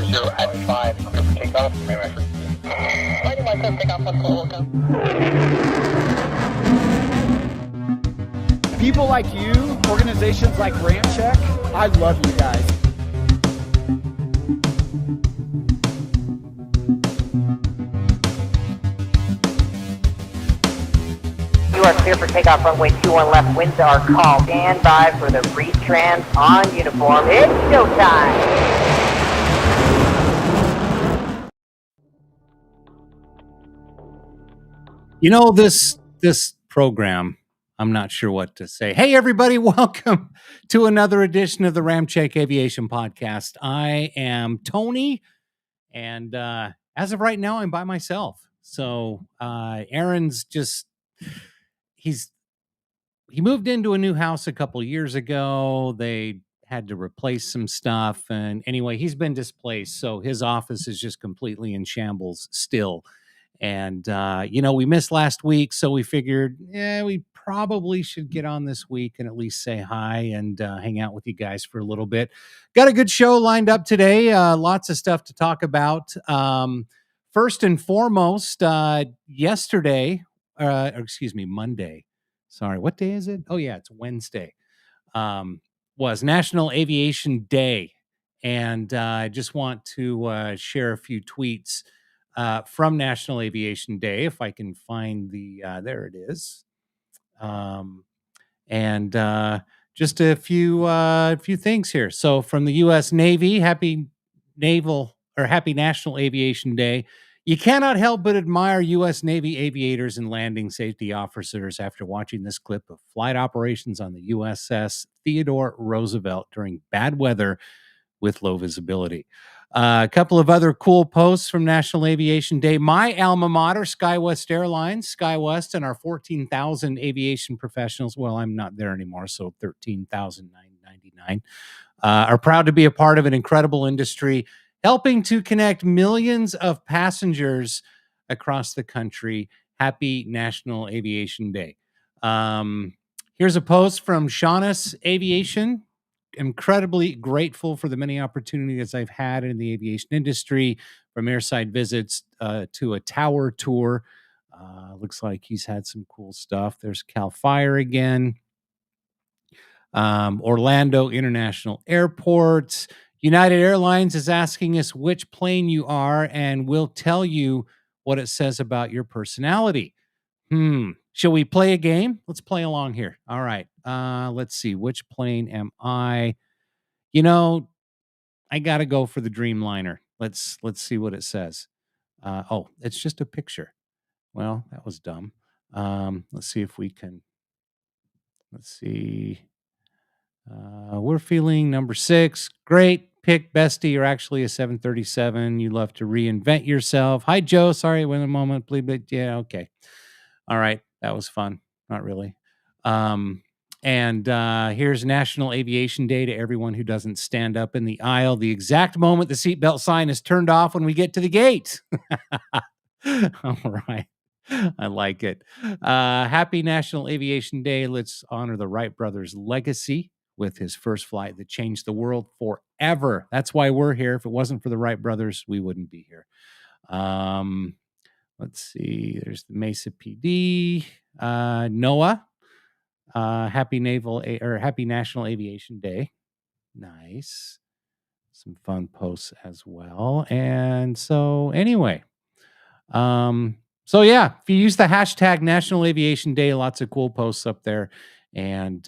Zero at 5, clear for takeoff. Lighting myself, takeoff on full count. People like you, organizations like RampCheck, I love you guys. You are clear for takeoff, runway 21 left, winds are calm. Stand by for the retrans on uniform. It's showtime. You know, this program, I'm not sure what to say. Hey, everybody, welcome to another edition of the RampCheck Aviation Podcast. I am Tony, and as of right now, I'm by myself. So Aaron's he moved into a new house a couple years ago. They had to replace some stuff, and anyway, he's been displaced, so his office is just completely in shambles still. And, we missed last week, so we figured, we probably should get on this week and at least say hi and hang out with you guys for a little bit. Got a good show lined up today. Lots of stuff to talk about. First and foremost, Monday. Sorry, what day is it? Oh, yeah, it's Wednesday. Was National Aviation Day. And I just want to share a few tweets from National Aviation Day, if I can find there it is. Just a few things here. So from the U.S. Navy, happy National Aviation Day. You cannot help but admire U.S. Navy aviators and landing safety officers after watching this clip of flight operations on the USS Theodore Roosevelt during bad weather with low visibility. A couple of other cool posts from National Aviation Day. My alma mater, SkyWest Airlines, SkyWest, and our 14,000 aviation professionals. Well, I'm not there anymore, so 13,999 are proud to be a part of an incredible industry, helping to connect millions of passengers across the country. Happy National Aviation Day. Here's a post from Shaunus Aviation. Incredibly grateful for the many opportunities I've had in the aviation industry, from airside visits to a tower tour. Looks like he's had some cool stuff. There's Cal Fire again. Orlando International Airport. United Airlines is asking us which plane you are, and we'll tell you what it says about your personality. Shall we play a game? Let's play along here. All right. Let's see. Which plane am I? I got to go for the Dreamliner. Let's see what it says. It's just a picture. Well, that was dumb. Let's see if we can. Let's see. We're feeling number 6. Great pick, bestie. You're actually a 737. You love to reinvent yourself. Hi, Joe. Sorry, wait a moment, please. But yeah, okay. All right. That was fun. Not really. And here's National Aviation Day to everyone who doesn't stand up in the aisle the exact moment the seatbelt sign is turned off when we get to the gate. All right. I like it. Happy National Aviation Day. Let's honor the Wright brothers' legacy with his first flight that changed the world forever. That's why we're here. If it wasn't for the Wright brothers, we wouldn't be here. Let's see. There's the Mesa PD. NOAA. Happy National Aviation Day. Nice. some fun posts as well. And so anyway, so yeah, if you use the hashtag National Aviation Day, lots of cool posts up there. And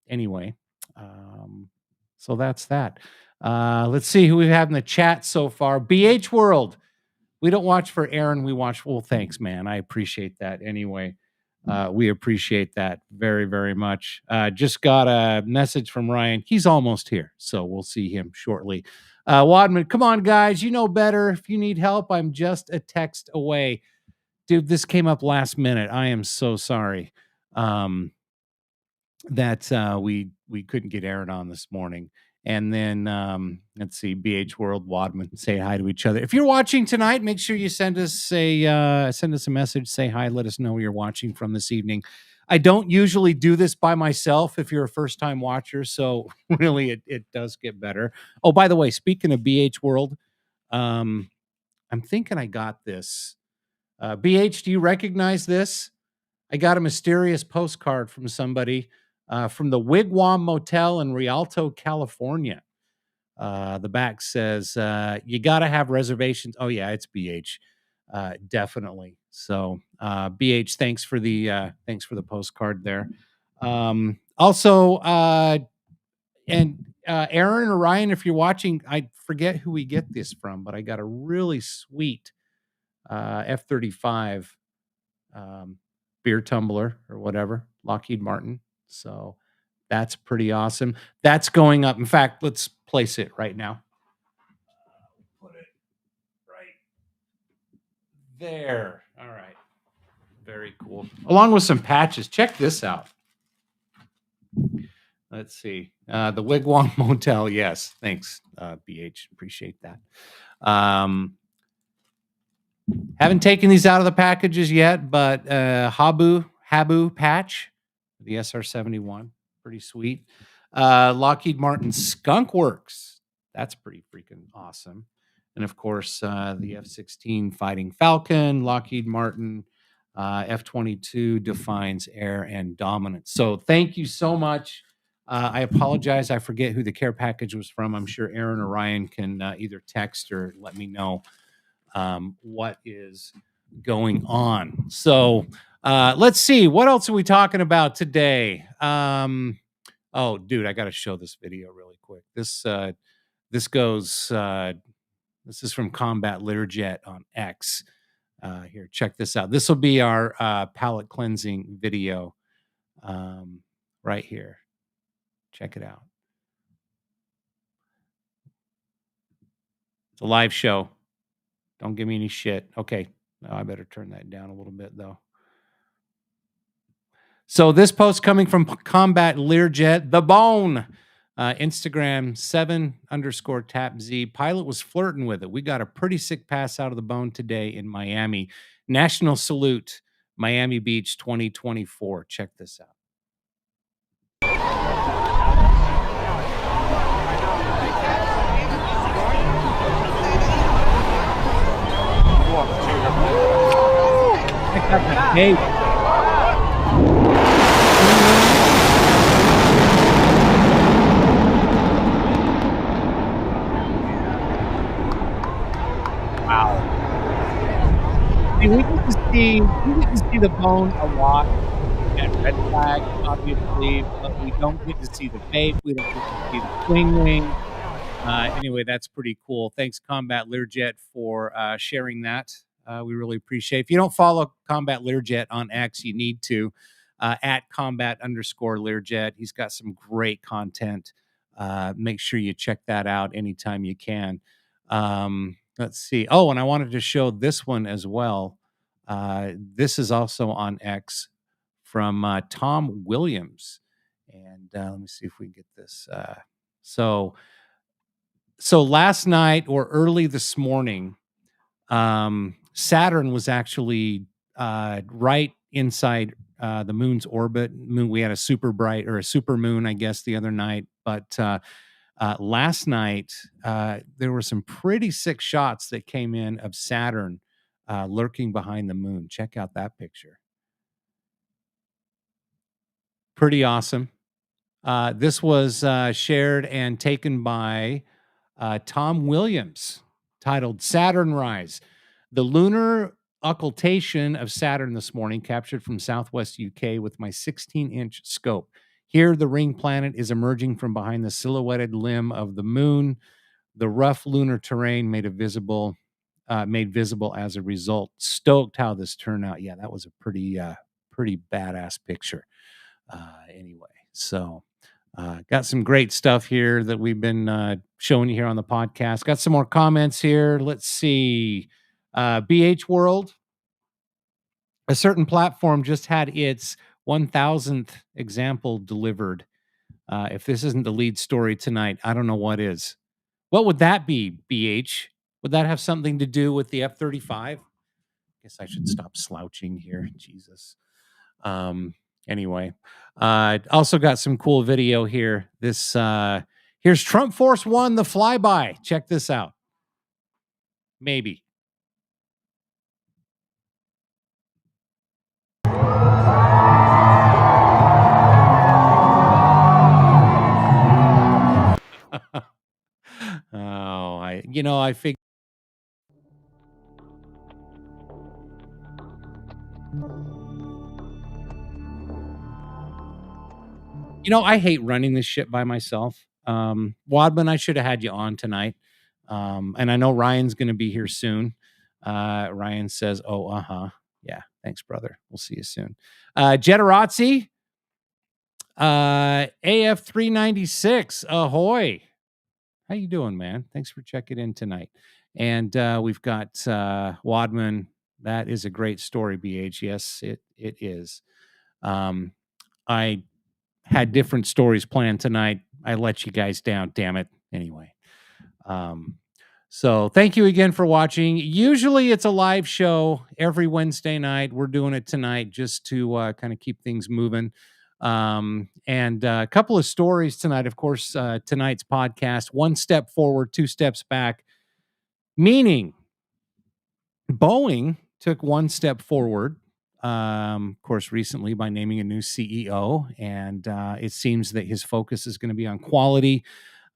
anyway, um, so that's that. Let's see who we have in the chat so far. BH World. We don't watch for Aaron. We watch. Well, thanks, man. I appreciate that. Anyway, we appreciate that very, very much. Just got a message from Ryan. He's almost here, so we'll see him shortly. Wadman, come on, guys. You know better. If you need help, I'm just a text away. Dude, this came up last minute. I am so sorry that we couldn't get Aaron on this morning. And then let's see, BH World, Wadman, say hi to each other. If you're watching tonight, make sure you send us a message, say hi, let us know where you're watching from this evening. I don't usually do this by myself if you're a first time watcher, so really it does get better. Oh, by the way, speaking of BH World, I'm thinking I got this. BH, do you recognize this? I got a mysterious postcard from somebody from the Wigwam Motel in Rialto, California. The back says, you got to have reservations. Oh, yeah, it's BH. Definitely. So, BH, thanks for the postcard there. Also, and Aaron or Ryan, if you're watching, I forget who we get this from, but I got a really sweet F-35 beer tumbler or whatever, Lockheed Martin. So that's pretty awesome. That's going up. In fact, let's place it right now. Put it right there. All right. Very cool. Along with some patches. Check this out. Let's see. The Wigwam Motel. Yes. Thanks, BH. Appreciate that. Haven't taken these out of the packages yet, but Habu patch, the SR-71, pretty sweet. Lockheed Martin Skunk Works, that's pretty freaking awesome. And of course, the F-16 Fighting Falcon, Lockheed Martin, F-22 defines air and dominance. So thank you so much. I apologize. I forget who the care package was from. I'm sure Aaron or Ryan can either text or let me know what is going on. So let's see. What else are we talking about today? Oh, dude, I got to show this video really quick. This goes. This is from Combat Learjet on X. Here, check this out. This will be our palate cleansing video right here. Check it out. It's a live show. Don't give me any shit. Okay. Oh, I better turn that down a little bit, though. So this post coming from Combat Learjet, the bone. Instagram 7_tapz. Pilot was flirting with it. We got a pretty sick pass out of the bone today in Miami. National salute, Miami Beach 2024. Check this out. Hey. Wow. See, we get to see the bone a lot at Red Flag, obviously, but we don't get to see the bait. We don't get to see the swing wing. Anyway, that's pretty cool. Thanks, Combat Learjet, for sharing that. We really appreciate it. If you don't follow Combat Learjet on X, you need to, at combat_Learjet. He's got some great content. Make sure you check that out anytime you can. Let's see. Oh, and I wanted to show this one as well. This is also on X from Tom Williams. And let me see if we can get this. So last night or early this morning, Saturn was actually right inside the moon's orbit. We had a super bright or a super moon, I guess, the other night. But last night, there were some pretty sick shots that came in of Saturn lurking behind the moon. Check out that picture. Pretty awesome. This was shared and taken by Tom Williams, titled Saturn Rise. The lunar occultation of Saturn this morning, captured from southwest UK with my 16-inch scope. Here, the ring planet is emerging from behind the silhouetted limb of the moon. The rough lunar terrain made visible as a result. Stoked how this turned out. Yeah, that was a pretty badass picture. Anyway, so got some great stuff here that we've been showing you here on the podcast. Got some more comments here. Let's see. BH World, a certain platform just had its 1000th example delivered. If this isn't the lead story tonight, I don't know what is. What would that be, BH? Would that have something to do with the F-35? Guess I should stop slouching here. Jesus. Anyway, also got some cool video here. This here's Trump Force One, the flyby. Check this out. Maybe. Oh, I figured. I hate running this shit by myself. Wadman, I should have had you on tonight. And I know Ryan's going to be here soon. Ryan says, "Oh, yeah, thanks, brother. We'll see you soon." Jetarazzi, AF 396, ahoy! How you doing, man? Thanks for checking in tonight. And we've got Wadman. That is a great story, BH. Yes, it is. I had different stories planned tonight. I let you guys down, damn it. Anyway. So thank you again for watching. Usually it's a live show every Wednesday night. We're doing it tonight just to kind of keep things moving. And a couple of stories tonight. Of course, tonight's podcast, 1 step forward, 2 steps back, meaning Boeing took 1 step forward, of course, recently by naming a new CEO. And it seems that his focus is going to be on quality.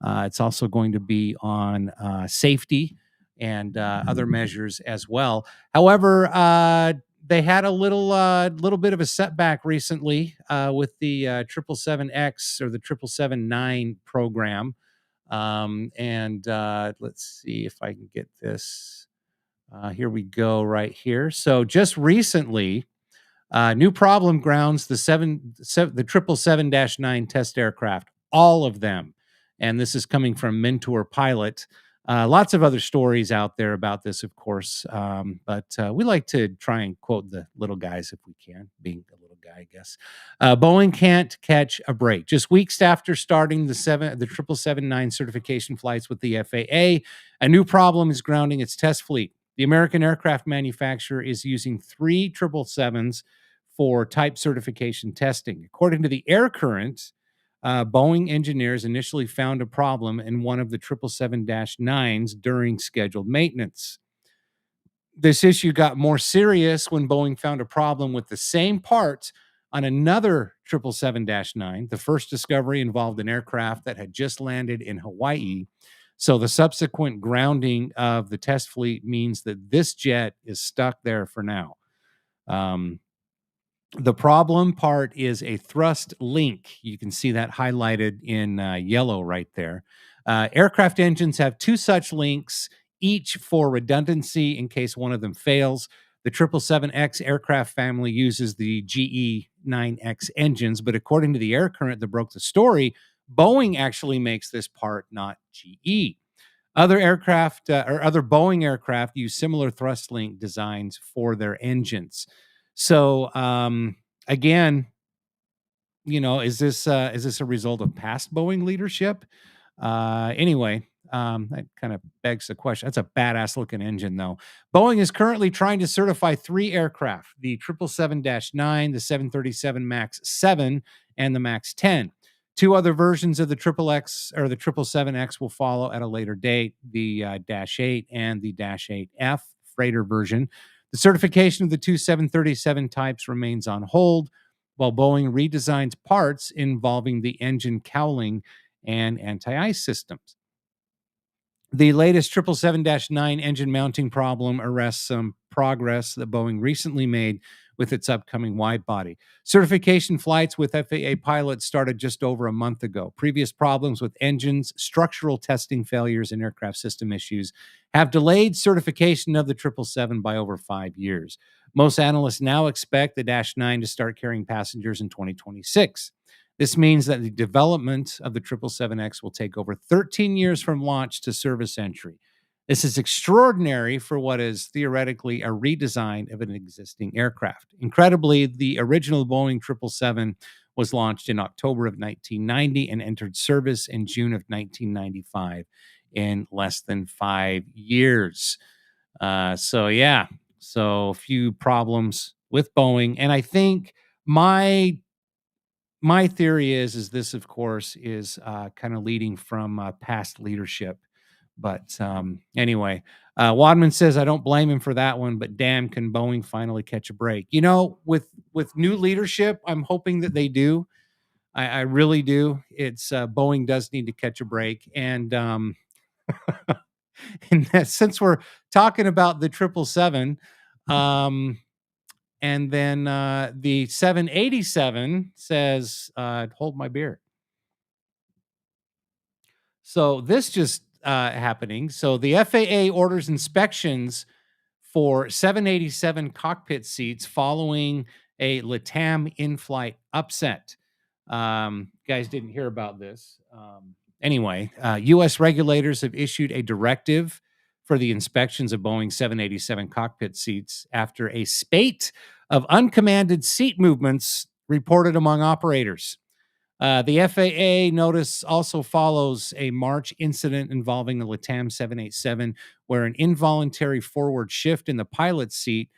It's also going to be on safety and other measures as well. However, they had a little bit of a setback recently with the 777X or the 777-9 program. And let's see if I can get this. Here we go right here. So just recently, new problem grounds the 777-9 test aircraft, all of them. And this is coming from Mentor Pilot. Lots of other stories out there about this, of course. But we like to try and quote the little guys if we can, being a little guy, I guess. Boeing can't catch a break. Just weeks after starting the 777-9 certification flights with the FAA, a new problem is grounding its test fleet. The American aircraft manufacturer is using 3 777s for type certification testing. According to the Air Current, Boeing engineers initially found a problem in one of the 777-9s during scheduled maintenance. This issue got more serious when Boeing found a problem with the same parts on another 777-9. The first discovery involved an aircraft that had just landed in Hawaii. So the subsequent grounding of the test fleet means that this jet is stuck there for now. The problem part is a thrust link. You can see that highlighted in yellow right there. Aircraft engines have 2 such links, each for redundancy in case one of them fails. The 777X aircraft family uses the GE9X engines, but according to the Air Current that broke the story, Boeing actually makes this part, not GE. Other aircraft or other Boeing aircraft use similar thrust link designs for their engines. So again, is this a result of past Boeing leadership? Anyway, that kind of begs the question. That's a badass looking engine, though. Boeing is currently trying to certify 3 aircraft: the 777-9, the 737 MAX 7, and the MAX 10. 2 other versions of the XXX or the 777X will follow at a later date: the Dash 8 and the Dash 8F freighter version. The certification of the 2 737 types remains on hold, while Boeing redesigns parts involving the engine cowling and anti-ice systems. The latest 777-9 engine mounting problem arrests some progress that Boeing recently made with its upcoming wide body. Certification flights with FAA pilots started just over a month ago. Previous problems with engines, structural testing failures, and aircraft system issues have delayed certification of the 777 by over 5 years. Most analysts now expect the Dash 9 to start carrying passengers in 2026. This means that the development of the 777X will take over 13 years from launch to service entry. This is extraordinary for what is theoretically a redesign of an existing aircraft. Incredibly, the original Boeing 777 was launched in October of 1990 and entered service in June of 1995 in less than 5 years. So a few problems with Boeing. And I think my theory is this, of course, is kind of leading from past leadership. But anyway, Wadman says, I don't blame him for that one, but damn, can Boeing finally catch a break? You know, with new leadership, I'm hoping that they do. I really do. It's Boeing does need to catch a break. And and since we're talking about the 777, and then the 787 says, hold my beer. So this just happening. So the FAA orders inspections for 787 cockpit seats following a LATAM in-flight upset. Guys didn't hear about this. Anyway, U.S. regulators have issued a directive for the inspections of Boeing 787 cockpit seats after a spate of uncommanded seat movements reported among operators. The FAA notice also follows a March incident involving a LATAM 787, where an involuntary forward shift in the pilot's seat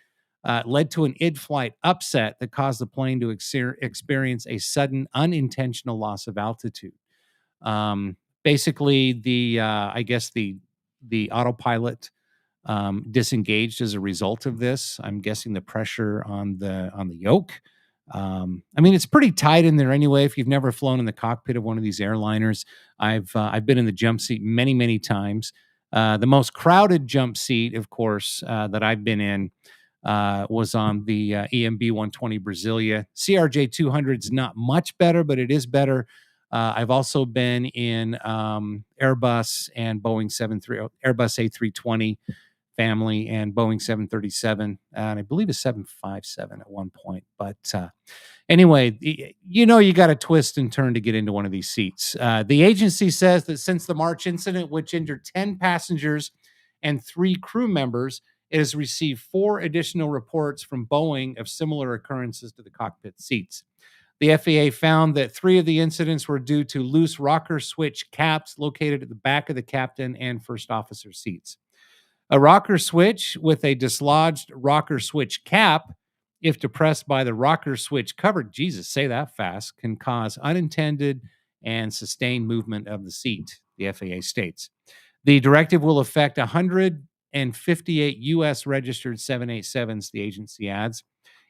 led to an in-flight upset that caused the plane to experience a sudden unintentional loss of altitude. Basically, I guess the autopilot disengaged as a result of this. I'm guessing the pressure on the yoke. I mean, it's pretty tight in there anyway. If you've never flown in the cockpit of one of these airliners, I've been in the jump seat many times. The most crowded jump seat, of course, that I've been in was on the EMB 120 Brasilia. CRJ 200 is not much better, but it is better. I've also been in Airbus and Boeing Airbus A320 family and Boeing 737, and I believe a 757 at one point. But anyway, you got to twist and turn to get into one of these seats. The agency says that since the March incident, which injured 10 passengers and 3 crew members, it has received 4 additional reports from Boeing of similar occurrences to the cockpit seats. The FAA found that 3 of the incidents were due to loose rocker switch caps located at the back of the captain and first officer seats. A rocker switch with a dislodged rocker switch cap, if depressed by the rocker switch cover, Jesus, say that fast, can cause unintended and sustained movement of the seat, the FAA states. The directive will affect 158 U.S. registered 787s, the agency adds.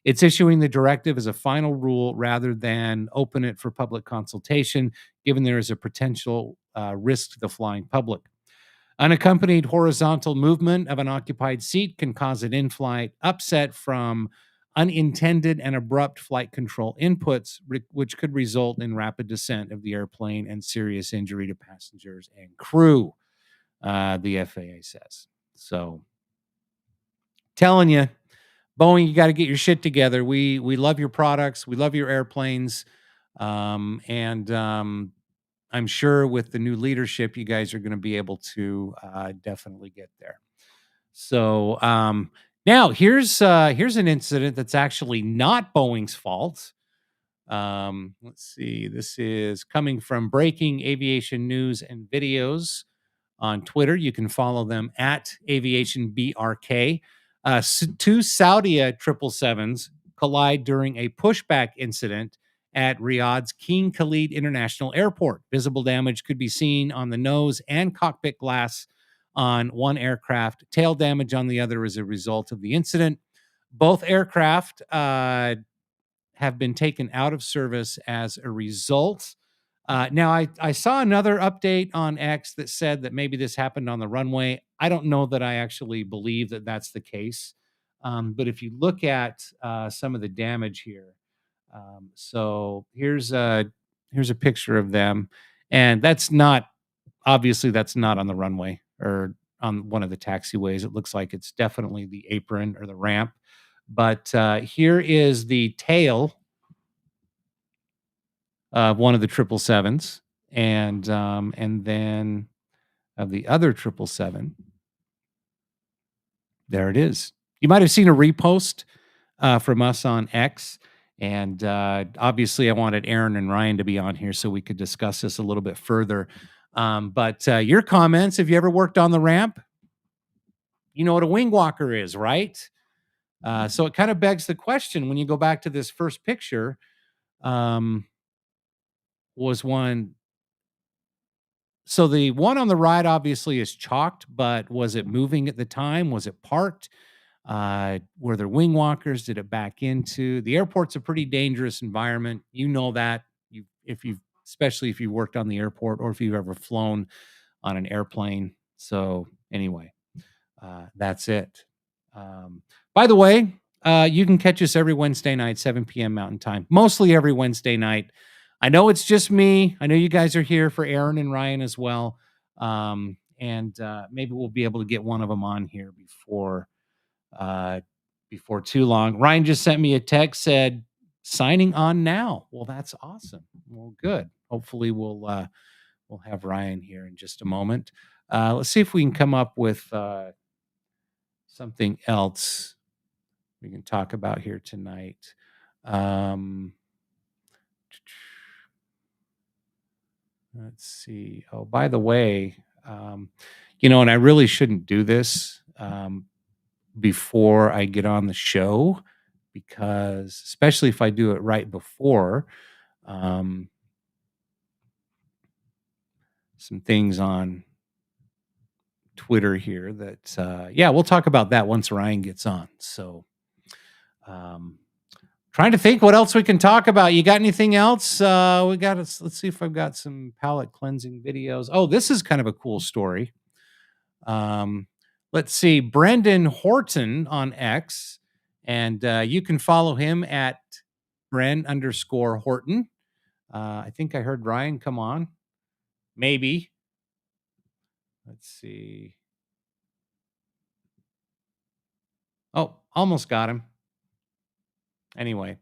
It's issuing the directive as a final rule rather than open it for public consultation, given there is a potential risk to the flying public. Unaccompanied horizontal movement of an occupied seat can cause an in-flight upset from unintended and abrupt flight control inputs, which could result in rapid descent of the airplane and serious injury to passengers and crew, the FAA says. So, telling you, Boeing, you got to get your shit together. We love your products. We love your airplanes. I'm sure with the new leadership, you guys are going to be able to definitely get there. So now here's an incident that's actually not Boeing's fault. Let's see. This is coming from Breaking Aviation News and Videos on Twitter. You can follow them at Aviation BRK. 2 Saudi 777s collide during a pushback incident at Riyadh's King Khalid International Airport. Visible damage could be seen on the nose and cockpit glass on one aircraft. Tail damage on the other as a result of the incident. Both aircraft have been taken out of service as a result. Now, I saw another update on X that said that maybe this happened on the runway. I don't know that I actually believe that that's the case. But if you look at some of the damage here, so here's a picture of them, and that's not obviously that's not on the runway or on one of the taxiways. It looks like it's definitely the apron or the ramp. But here is the tail of one of the 777s, and then of the other 777. There it is. You might have seen a repost from us on X, and obviously I wanted Aaron and Ryan to be on here so we could discuss this a little bit further. But your comments, have you ever worked on the ramp? You know what a wing walker is, right? So it kind of begs the question when you go back to this first picture, was one. So the one on the right obviously is chalked, but was it moving at the time? Was it parked? Were there wing walkers? Did it back into the airport's a pretty dangerous environment? You know that especially if you worked on the airport or if you've ever flown on an airplane. So anyway, that's it. By the way, you can catch us every Wednesday night, 7 p.m. Mountain Time, mostly every Wednesday night. I know it's just me. I know you guys are here for Aaron and Ryan as well. And maybe we'll be able to get one of them on here before too long. Ryan just sent me a text, said signing on now. Well, that's awesome. Well, good. Hopefully we'll have Ryan here in just a moment. Let's see if we can come up with something else we can talk about here tonight. Let's see. Oh, by the way, and I really shouldn't do this before I get on the show, because especially if I do it right before, some things on Twitter here that, we'll talk about that once Ryan gets on. So, trying to think what else we can talk about. You got anything else? Let's see if I've got some palate cleansing videos. Oh, this is kind of a cool story. Let's see, Brendan Horton on X, and you can follow him at Bren_Horton. I think I heard Ryan come on. Maybe. Let's see. Oh, almost got him. Anyway,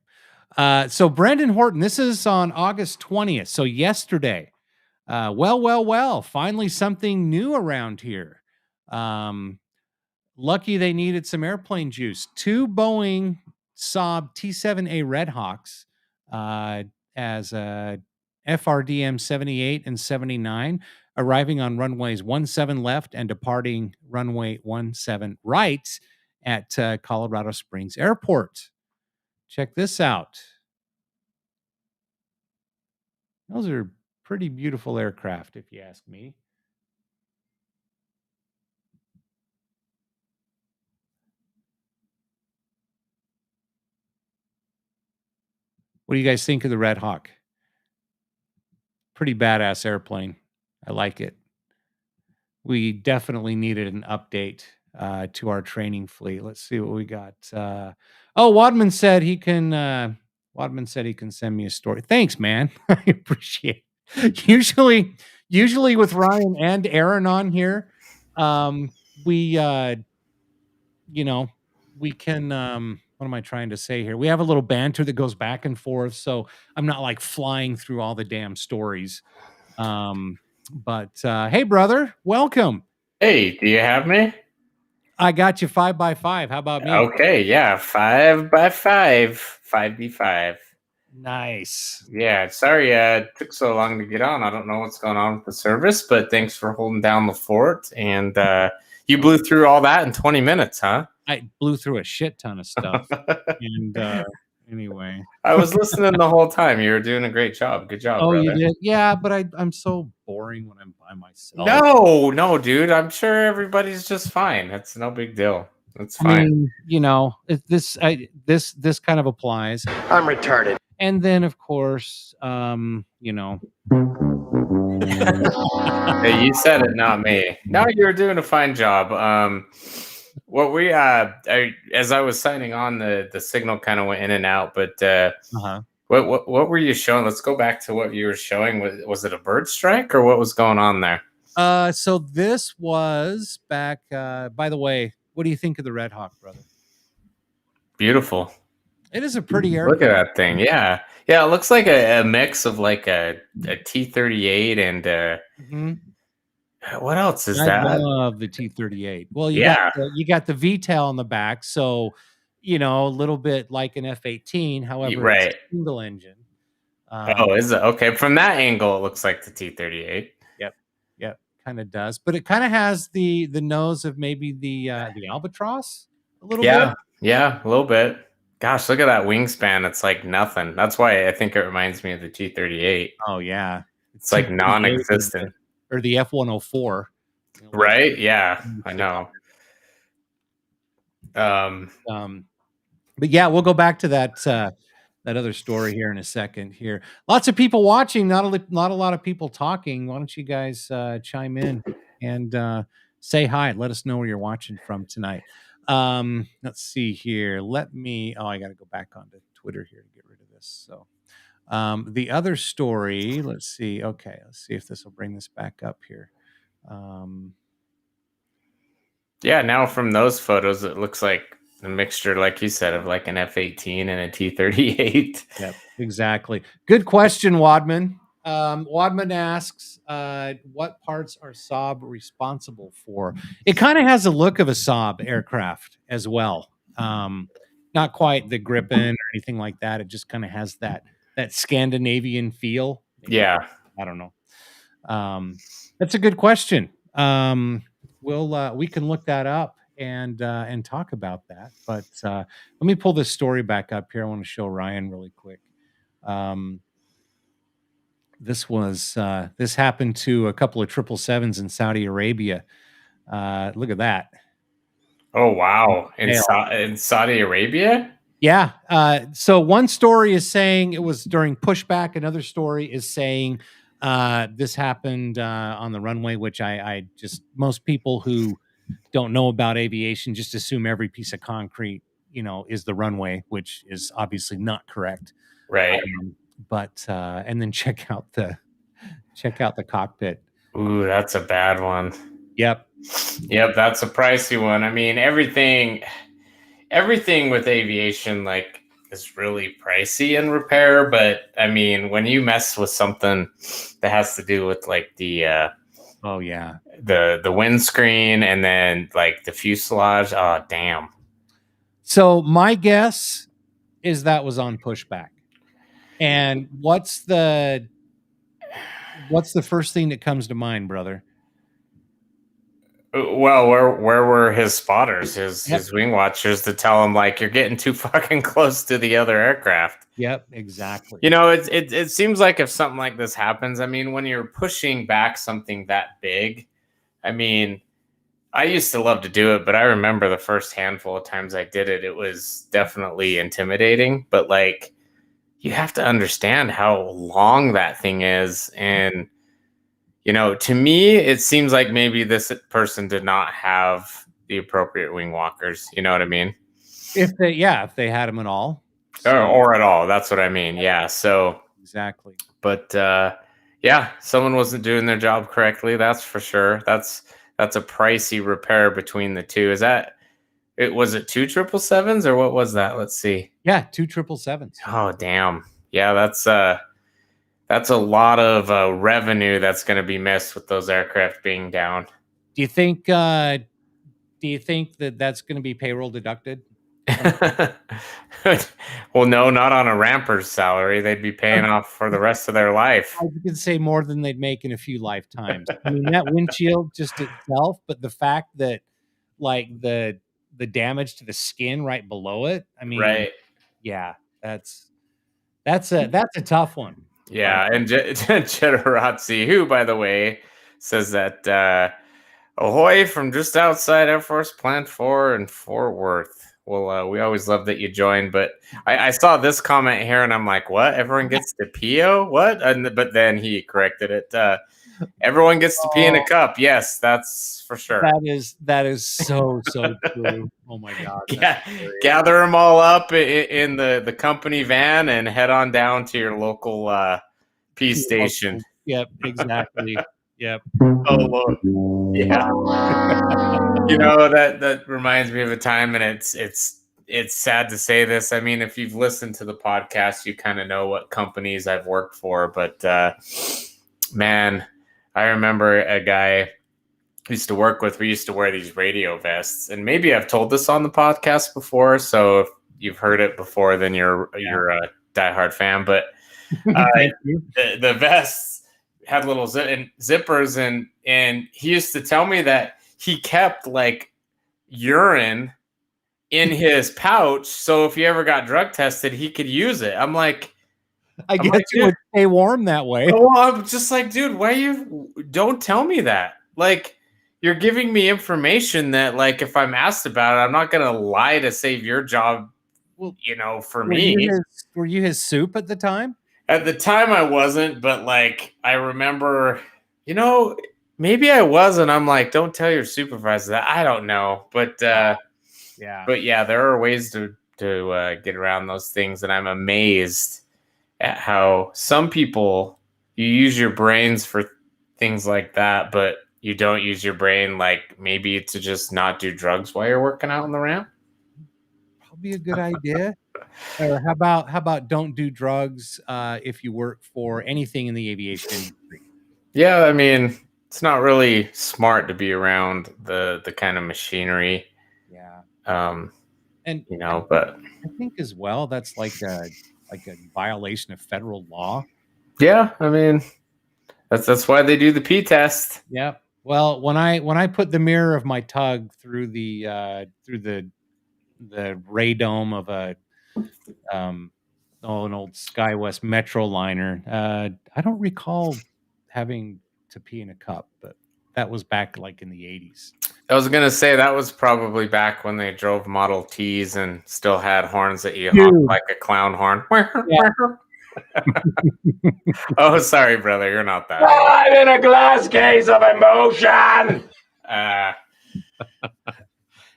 so Brendan Horton, this is on August 20th. So yesterday. Well, finally something new around here. Lucky they needed some airplane juice. 2 Boeing Saab T-7A Red Hawks as a FRDM 78 and 79, arriving on runways 17 left and departing runway 17 right at Colorado Springs Airport. Check this out. Those are pretty beautiful aircraft, if you ask me. What do you guys think of the Red Hawk? Pretty badass airplane. I like it. We definitely needed an update to our training fleet. Let's see what we got. Wadman said he can. Wadman said he can send me a story. Thanks, man. I appreciate it. Usually with Ryan and Aaron on here, we can. What am I trying to say here? We have a little banter that goes back and forth, so I'm not like flying through all the damn stories. But hey, brother, welcome. Hey, do you have me? I got you 5x5. How about me? Okay, yeah, 5x5, 5v5. Nice. Yeah, sorry it took so long to get on. I don't know what's going on with the service, but thanks for holding down the fort. And you blew through all that in 20 minutes, huh? I blew through a shit ton of stuff. And anyway, I was listening the whole time. You were doing a great job. Good job, brother. You did? Yeah, but I'm so boring when I'm by myself. No, dude. I'm sure everybody's just fine. It's no big deal. It's fine. I mean, this kind of applies. I'm retarded. And then, of course, Hey, you said it, not me. No, you were doing a fine job. What we as I was signing on, the signal kind of went in and out. But what were you showing? Let's go back to what you were showing. Was it a bird strike or what was going on there? So this was back. By the way, what do you think of the Red Hawk, brother? Beautiful. It is a pretty Look aircraft. at that thing. Yeah. Yeah, it looks like a mix of like a T-38 and what else is I that? love the T-38. Well, you Yeah. got the VTOL on the back, so a little bit like an F-18. However, it's Right. a single engine. Oh, is it? Okay. From that angle, it looks like the T-38. Yep, kind of does, but it kind of has the nose of maybe the Albatross a little bit. Yeah, a little bit. Gosh, look at that wingspan. It's like nothing. That's why I think it reminds me of the T-38. Oh yeah, It's like T-38 non-existent. or the F-104. Right? Yeah, I know. But yeah, we'll go back to that other story here in a second. Here, lots of people watching, not a lot of people talking. Why don't you guys chime in and say hi? Let us know where you're watching from tonight. Let's see here. I got to go back onto Twitter here to get rid of this. So the other story. Let's see. Okay, let's see if this will bring this back up here. Yeah, now from those photos, it looks like a mixture, like you said, of like an F-18 and a T-38. Yep, exactly. Good question, Wadman. Wadman asks, what parts are Saab responsible for? It kind of has a look of a Saab aircraft as well. Not quite the Gripen or anything like that. It just kind of has that Scandinavian feel. Yeah. I don't know. That's a good question. We can look that up and talk about that. But let me pull this story back up here. I want to show Ryan really quick. This happened to a couple of 777s in Saudi Arabia. Look at that. Oh wow! In Saudi Arabia? Yeah. So one story is saying it was during pushback. Another story is saying this happened on the runway, which I just, most people who don't know about aviation just assume every piece of concrete, is the runway, which is obviously not correct. Right. But and then check out the cockpit. Ooh, that's a bad one. Yep, that's a pricey one. I mean, everything with aviation is really pricey in repair, but I mean, when you mess with something that has to do with the the windscreen and then the fuselage, oh damn. So my guess is that was on pushback. And what's the first thing that comes to mind, brother? Well, where were his spotters, his wing watchers to tell him you're getting too fucking close to the other aircraft? Yep, exactly. It seems like if something like this happens, I mean, when you're pushing back something that big, I mean, I used to love to do it, but I remember the first handful of times I did it, it was definitely intimidating. But you have to understand how long that thing is. And, to me, it seems like maybe this person did not have the appropriate wing walkers. You know what I mean? If they had them at all. Or at all. That's what I mean. Yeah. So exactly. But someone wasn't doing their job correctly. That's for sure. That's a pricey repair between the two. Was it 2 777s or what was that? Let's see. Yeah, 2 777s. Oh damn. Yeah, that's a lot of revenue that's going to be missed with those aircraft being down. Do you think that that's going to be payroll deducted? Well, no, not on a ramper's salary. They'd be paying off for the rest of their life. I could say more than they'd make in a few lifetimes. I mean, that windshield just itself, but the fact that the damage to the skin right below it. I mean, right. Yeah, that's a tough one. Yeah, and Cheddarazzi, who, by the way, says that ahoy from just outside Air Force Plant 4 in Fort Worth. Well, we always love that you join, but I saw this comment here, and I'm like, "What? Everyone gets to PO? What?" But then he corrected it. Everyone gets to pee in a cup. Yes, that's for sure. That is so true. Oh my God. Gather them all up in the company van and head on down to your local pee station. Yep, exactly. Yep. Oh Lord. Yeah. You know, that reminds me of a time, and it's sad to say this. I mean, if you've listened to the podcast, you kind of know what companies I've worked for, but man, I remember a guy used to work with, we used to wear these radio vests, and maybe I've told this on the podcast before, so if you've heard it before, then you're a diehard fan. But the vests had little zippers, and he used to tell me that he kept like urine in his pouch, so if he ever got drug tested, he could use it. I'm like, I guess it would stay warm that way. Well, I'm just like, dude, don't tell me that. Like, you're giving me information that, like, if I'm asked about it, I'm not gonna lie to save your job. Well, for me. Were you his soup at the time? At the time, I wasn't, but like, I remember, maybe I was, and I'm like, don't tell your supervisor that. I don't know, but yeah, there are ways to get around those things, and I'm amazed at how some people, you use your brains for things like that, but you don't use your brain, like maybe to just not do drugs while you're working out on the ramp. Probably a good idea. Or how about don't do drugs if you work for anything in the aviation industry? Yeah, I mean, it's not really smart to be around the kind of machinery. Yeah. And but I think as well that's like a violation of federal law. Yeah, I mean, that's why they do the P test. Yeah. Well, when I put the mirror of my tug through the radome of an old SkyWest Metroliner, I don't recall having to pee in a cup, but that was back like in the 80s. I was gonna say that was probably back when they drove Model Ts and still had horns that you honked like a clown horn. Yeah. Oh, sorry, brother, you're not that. I'm in a glass case of emotion.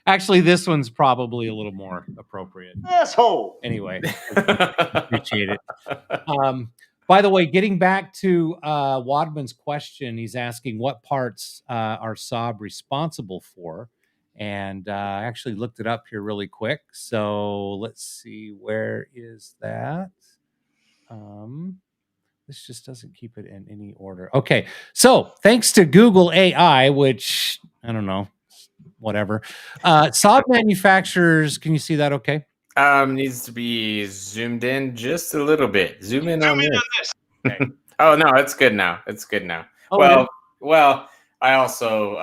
Actually, this one's probably a little more appropriate. Asshole. Anyway, appreciate it. By the way, getting back to Wadman's question, he's asking what parts are Saab responsible for, and I actually looked it up here really quick. So let's see, where is that? This just doesn't keep it in any order. Okay, so thanks to Google AI, which I don't know, whatever. Saab manufacturers, can you see that okay? Needs to be zoomed in just a little bit. Zoom in on this. Okay. Oh no, it's good now. It's good now. Oh, well, I also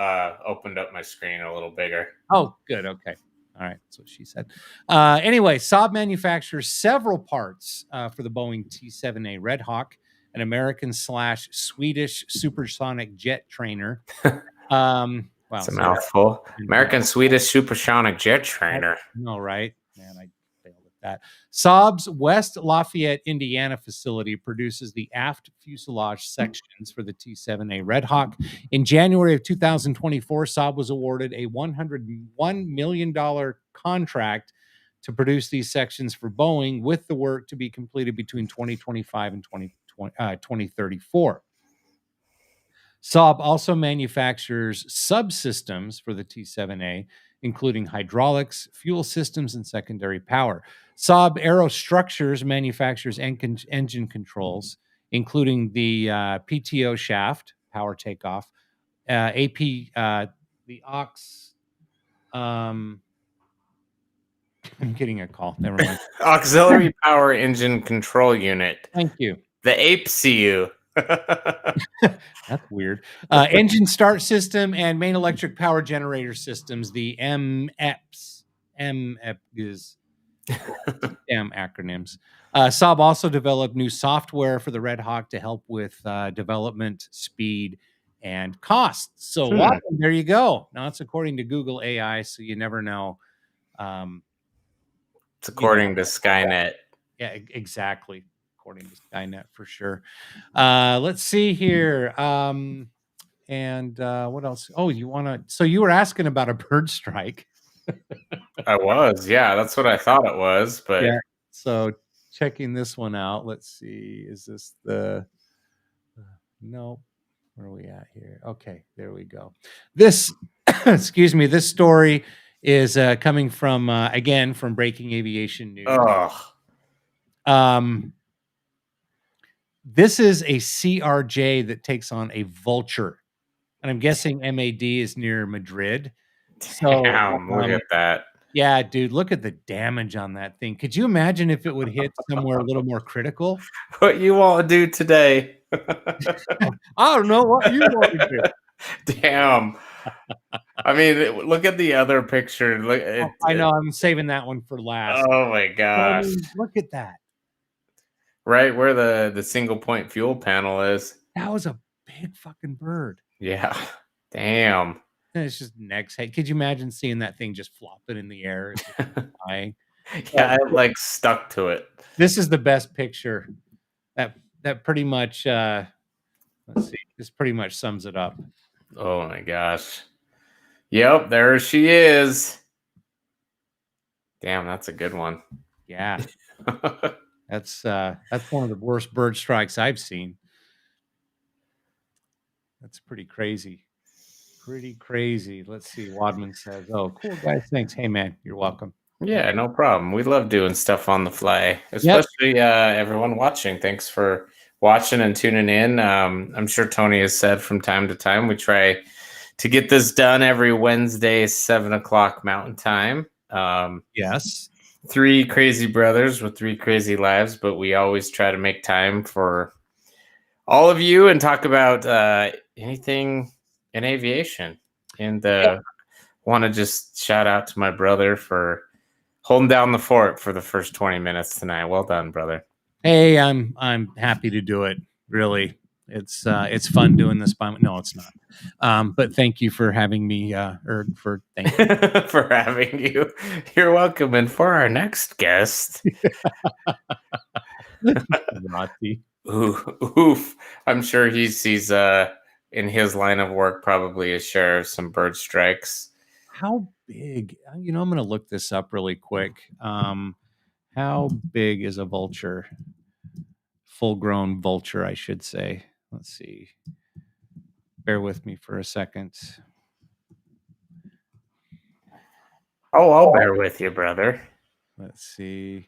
opened up my screen a little bigger. Oh, good. Okay. All right. That's what she said. Anyway, Saab manufactures several parts for the Boeing T-7A Red Hawk, an American/Swedish supersonic jet trainer. Wow, it's a mouthful. American-Swedish supersonic jet trainer. No, right? Man, I failed at that. Saab's West Lafayette, Indiana facility produces the aft fuselage sections for the T-7A Red Hawk. In January of 2024, Saab was awarded a $101 million contract to produce these sections for Boeing, with the work to be completed between 2025 and 2034. Saab also manufactures subsystems for the T-7A, including hydraulics, fuel systems, and secondary power. Saab Aerostructures manufactures engine controls, including the PTO shaft, power takeoff, the AUX. I'm getting a call. Never mind. Auxiliary Power Engine Control Unit. Thank you. The APCU. That's weird. Engine start system and main electric power generator systems, the MEPS. MEPS. Damn acronyms. Saab also developed new software for the Red Hawk to help with development, speed, and cost. So there you go. Now it's according to Google AI, so you never know It's according to Skynet. Yeah, exactly. According to Skynet, for sure. Let's see here. And what else? Oh, you want to? So you were asking about a bird strike. I was, yeah, that's what I thought it was, but Yeah. So checking this one out. Let's see. Is this the? No. Where are we at here? Okay, there we go. This, excuse me. This story is coming from again from Breaking Aviation News. This is a CRJ that takes on a Vulture, and I'm guessing MAD is near Madrid. Damn, look at that. Yeah, dude, look at the damage on that thing. Could you imagine if it would hit somewhere a little more critical? What you want to do today? I don't know what you want to do. Damn. I mean, look at the other picture. Look, I know. I'm saving that one for last. Oh my gosh! Look at that. Right where the single point fuel panel is. That was a big fucking bird. Yeah. Damn. And it's just next. Hey, could you imagine seeing that thing just flopping in the air? Flying? Yeah, it like stuck to it. This is the best picture. That pretty much. Let's see. This pretty much sums it up. Oh my gosh. Yep, there she is. Damn, that's a good one. Yeah. That's one of the worst bird strikes I've seen. That's pretty crazy. Pretty crazy. Let's see. Wadman says, "Oh, cool guys. Thanks. Hey man, you're welcome." Yeah, no problem. We love doing stuff on the fly, especially everyone watching. Thanks for watching and tuning in. I'm sure Tony has said from time to time we try to get this done every Wednesday, 7:00 Mountain Time. Yes. 3 crazy brothers with 3 crazy lives, but we always try to make time for all of you and talk about anything in aviation. And want to just shout out to my brother for holding down the fort for the first 20 minutes tonight. Well done, brother. Hey, I'm happy to do it. Really, it's fun doing this. No, it's not. But thank you for having me. Thank you for having you. You're welcome. And for our next guest, oof. I'm sure he sees in his line of work probably a share of some bird strikes. How big? I'm going to look this up really quick. How big is a vulture? Full-grown vulture, I should say. Let's see. Bear with me for a second. Oh, I'll bear with you, brother. Let's see.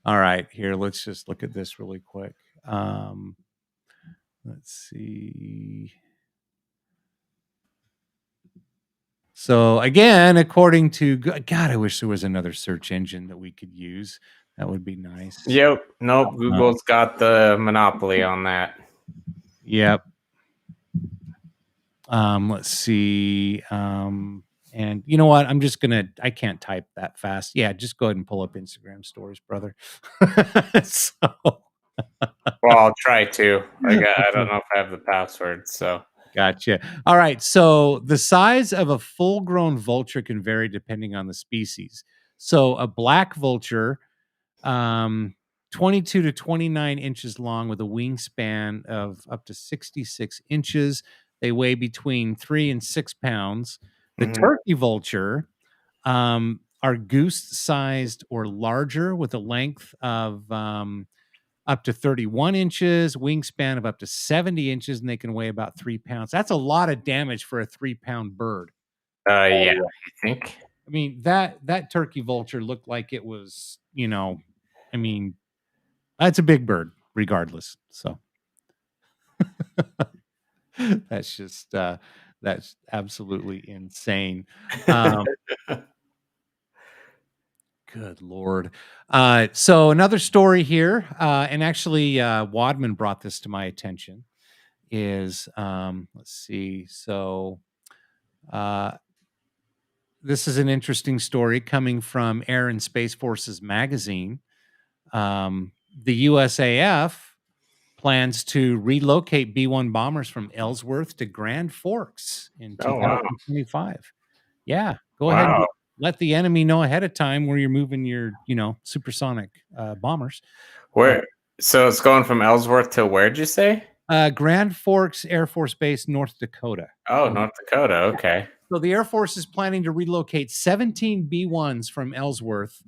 All right, here, let's just look at this really quick. Let's see. So again, according to God, I wish there was another search engine that we could use. That would be nice. Yep. Nope. Google's got the monopoly on that. Yep. Let's see. And you know what? I can't type that fast. Yeah, just go ahead and pull up Instagram stories, brother. Well, I'll try to. I don't know if I have the password, so. Gotcha. All right. So the size of a full-grown vulture can vary depending on the species. So a black vulture, 22 to 29 inches long with a wingspan of up to 66 inches. They weigh between 3 and 6 pounds. The turkey vulture are goose-sized or larger with a length of up to 31 inches, wingspan of up to 70 inches, and they can weigh about 3 pounds. That's a lot of damage for a 3-pound bird. Yeah, I think. I mean, that turkey vulture looked like it was, that's a big bird, regardless. So that's absolutely insane. Good Lord. So another story here, and actually Wadman brought this to my attention, is, let's see. So this is an interesting story coming from Air and Space Forces magazine. The USAF plans to relocate B-1 bombers from Ellsworth to Grand Forks in 2025. Yeah, go ahead. let the enemy know ahead of time where you're moving your, supersonic bombers. Where? So it's going from Ellsworth to where'd you say? Grand Forks Air Force Base, North Dakota. Oh, North Dakota. Okay. So the Air Force is planning to relocate 17 B-1s from Ellsworth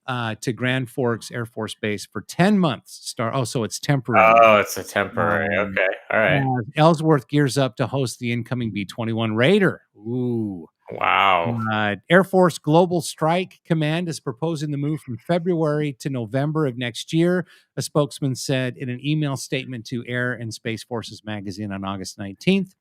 to Grand Forks Air Force Base for 10 months. So it's temporary. Oh, it's a temporary. Okay. All right. Ellsworth gears up to host the incoming B-21 Raider. Ooh. Wow. Air Force Global Strike Command is proposing the move from February to November of next year, a spokesman said in an email statement to Air and Space Forces magazine on August 19th.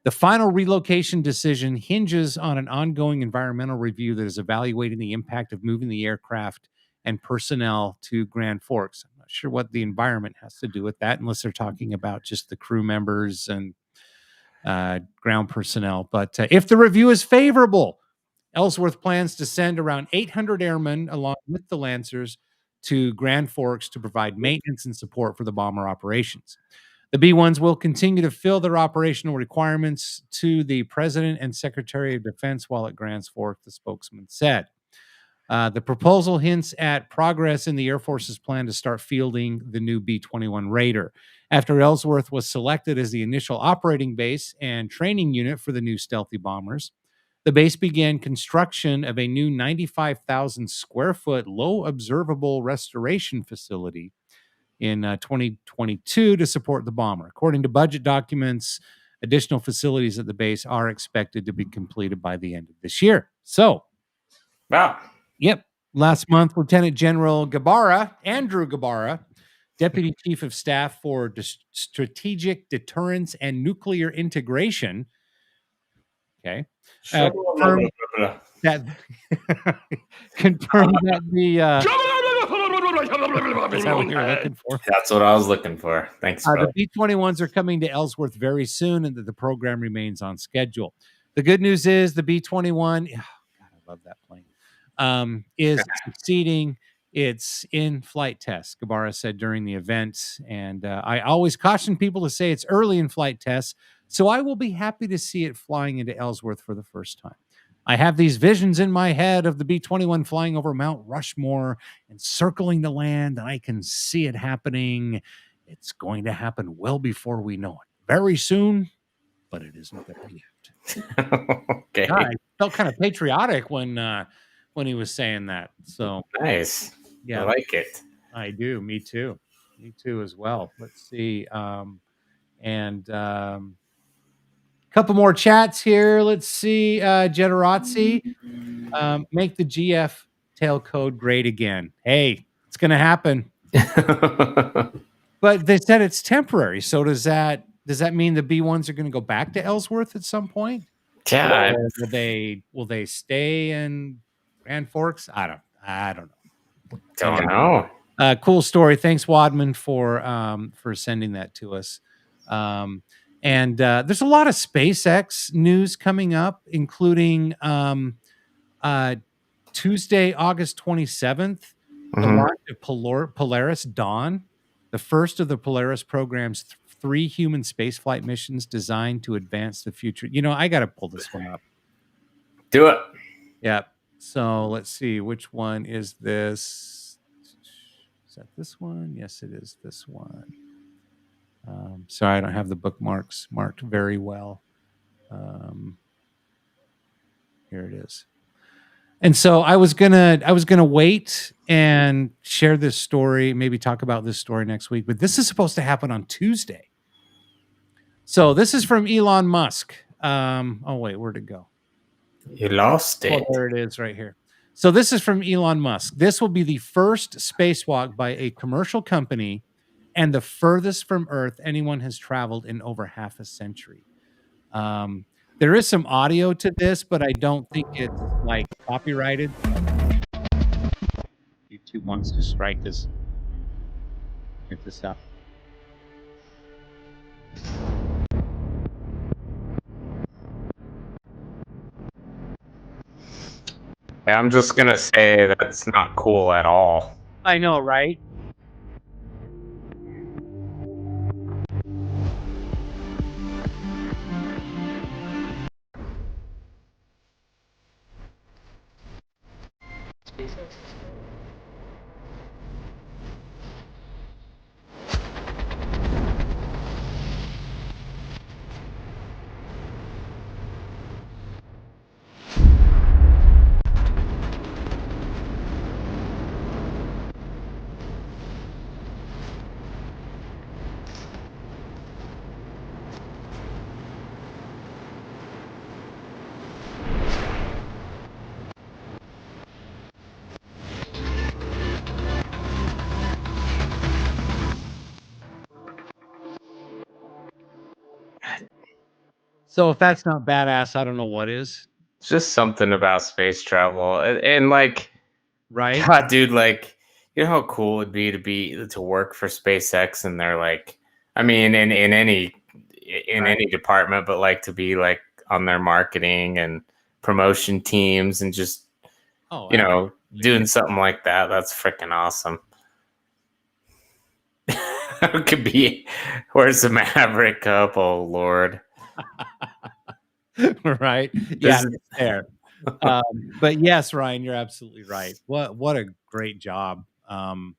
The final relocation decision hinges on an ongoing environmental review that is evaluating the impact of moving the aircraft and personnel to Grand Forks. I'm not sure what the environment has to do with that, unless they're talking about just the crew members and ground personnel. But if the review is favorable, Ellsworth plans to send around 800 airmen along with the Lancers to Grand Forks to provide maintenance and support for the bomber operations. The B-1s will continue to fill their operational requirements to the President and Secretary of Defense while at Grand Forks, the spokesman said. The proposal hints at progress in the Air Force's plan to start fielding the new B-21 Raider. After Ellsworth was selected as the initial operating base and training unit for the new stealthy bombers, the base began construction of a new 95,000 square foot low observable restoration facility in 2022 to support the bomber. According to budget documents, additional facilities at the base are expected to be completed by the end of this year. So, wow. Yep. Last month, Lieutenant General Andrew Gabara, Deputy Chief of Staff for Strategic Deterrence and Nuclear Integration, confirmed that is that what you're looking for? That's what I was looking for. Thanks, bro. The B-21s are coming to Ellsworth very soon, and that the program remains on schedule. The good news is the B-21, God, I love that plane, is succeeding. It's in flight tests, Gabara said during the event. And I always caution people to say it's early in flight tests, so I will be happy to see it flying into Ellsworth for the first time. I have these visions in my head of the B-21 flying over Mount Rushmore and circling the land, and I can see it happening. It's going to happen well before we know it. Very soon, but it isn't there yet. Okay. God, I felt kind of patriotic when he was saying that. So nice. Yeah, I like it. I do. Me too. Me too as well. Let's see. Couple more chats here. Let's see. Generazzi, make the GF tail code great again. Hey, it's going to happen. But they said it's temporary. So does that mean the B-1s are going to go back to Ellsworth at some point? Yeah. Will they stay in Grand Forks? I don't know. Don't know. Cool story. Thanks, Wadman, for sending that to us. And there's a lot of SpaceX news coming up, including Tuesday, August 27th, the launch of Polaris Dawn, the first of the Polaris program's 3 human spaceflight missions designed to advance the future. I got to pull this one up. Do it. Yeah. So let's see. Which one is this? Is that this one? Yes, it is this one. Sorry, I don't have the bookmarks marked very well. Here it is. And so I was gonna wait and share this story, maybe talk about this story next week, but this is supposed to happen on Tuesday. So this is from Elon Musk. Oh wait, where'd it go? You lost it. Oh, there it is right here. So this is from Elon Musk. This will be the first spacewalk by a commercial company and the furthest from Earth anyone has traveled in over half a century. There is some audio to this, but I don't think it's like copyrighted. YouTube wants to strike this. Get this up. Yeah, I'm just gonna say that's not cool at all. I know, right? So if that's not badass, I don't know what is. It's just something about space travel, and like, Right? God, dude, like, you know how cool it'd be to work for SpaceX, and they're like, I mean, in any department, but like to be like on their marketing and promotion teams, and just Oh, doing something like that. That's freaking awesome. It could be, where's the Maverick Cup? Oh Lord. right? Yeah, This is it's there. But yes, Ryan, you're absolutely right. What a great job. And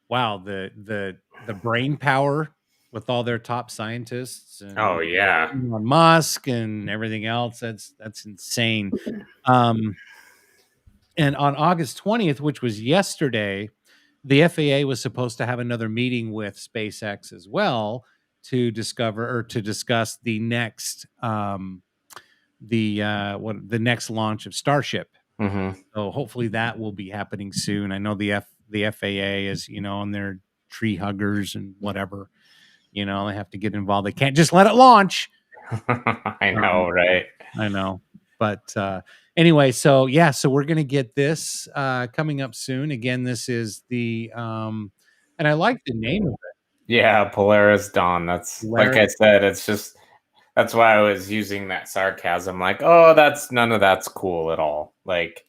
wow, the brain power with all their top scientists oh and yeah. Elon Musk and everything else. That's insane. Um, and on August 20th, which was yesterday, the FAA was supposed to have another meeting with SpaceX as well to discuss the next the next launch of Starship. Hmm. So hopefully that will be happening soon. I know the FAA is, on their tree huggers and whatever, they have to get involved. They can't just let it launch. I know, right? I know. But anyway, so yeah, so we're gonna get this coming up soon. Again, this is the and I like the name of it. Yeah, Polaris Dawn. That's like Polaris. I said, it's just that's why I was using that sarcasm. Like, oh, that's none of that's cool at all. Like,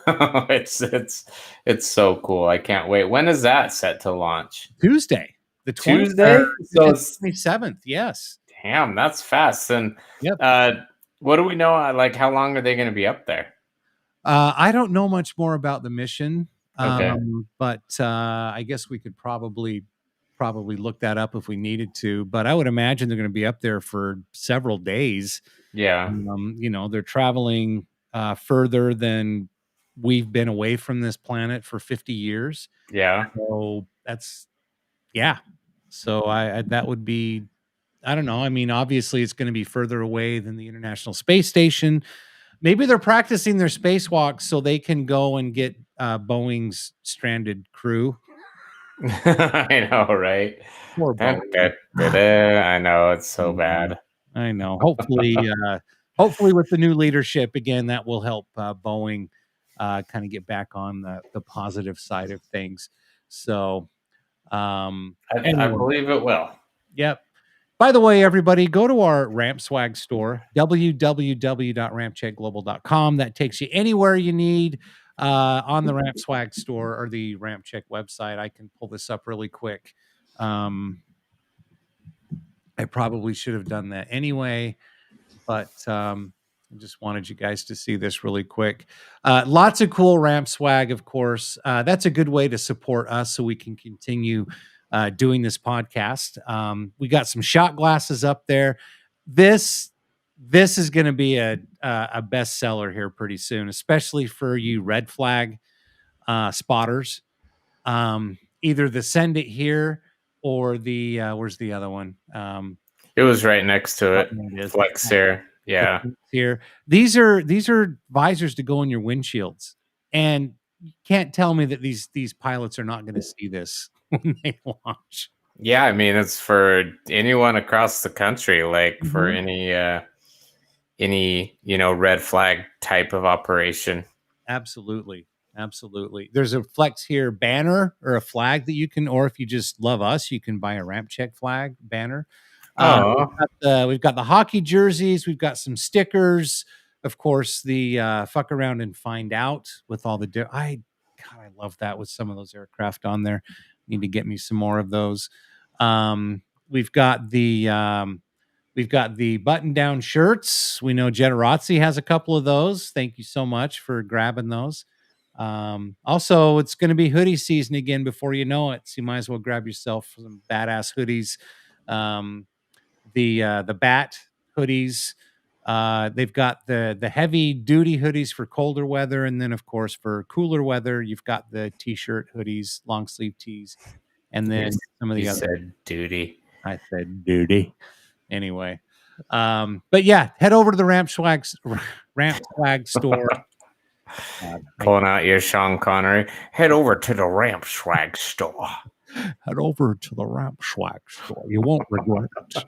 it's so cool. I can't wait. When is that set to launch? Tuesday, the 20th, Tuesday? So it's 27th. Yes. damn, that's fast. And Yep. what do we know? Like, how long are they going to be up there? I don't know much more about the mission, Okay. but I guess we could probably look that up if we needed to. But I would imagine they're going to be up there for several days. Yeah. They're traveling further than we've been away from this planet for 50 years. Yeah. So that's yeah. So I that would be I don't know. I mean, obviously it's going to be further away than the International Space Station. Maybe they're practicing their spacewalks so they can go and get Boeing's stranded crew. I know, right? Poor Boeing. I know it's so Mhm. bad. I know. Hopefully with the new leadership again, that will help Boeing kind of get back on the positive side of things. So, I anyway, believe it will. yep. By the way, everybody, go to our Ramp Swag store, www.rampcheckglobal.com. That takes you anywhere you need on the Ramp Swag store or the RampCheck website. I can pull this up really quick. I probably should have done that anyway, but I just wanted you guys to see this really quick. Lots of cool Ramp Swag, of course. That's a good way to support us so we can continue doing this podcast. We got some shot glasses up there. This is going to be a bestseller here pretty soon, especially for you red flag spotters. Either the Send It Here or the where's the other one? It was right next to Oh, it. there it is. Flex here. Yeah. Here. These are visors to go in your windshields. And you can't tell me that these pilots are not going to see this when they launch. Yeah, I mean it's for anyone across the country, like for Mhm. any, red flag type of operation. Absolutely. Absolutely. There's a Flex Here banner or a flag that you can, or if you just love us, you can buy a Ramp Check flag banner. Oh. We've got the hockey jerseys. We've got some stickers. Of course, the fuck around and find out with all the. God, I love that with some of those aircraft on there. Need to get me some more of those. We've got We've got the button-down shirts. We know Generazzi has a couple of those. Thank you so much for grabbing those. Also, it's going to be hoodie season again before you know it. So you might as well grab yourself some badass hoodies. The bat hoodies. They've got the heavy duty hoodies for colder weather, and then of course for cooler weather, you've got the t-shirt hoodies, long sleeve tees, and then some of the other. Said duty. I said duty. Anyway, but yeah, head over to the Ramp Swag store. Pulling out your Sean Connery. Head over to the Ramp Swag store. Head over to the Ramp Swag store. You won't regret it.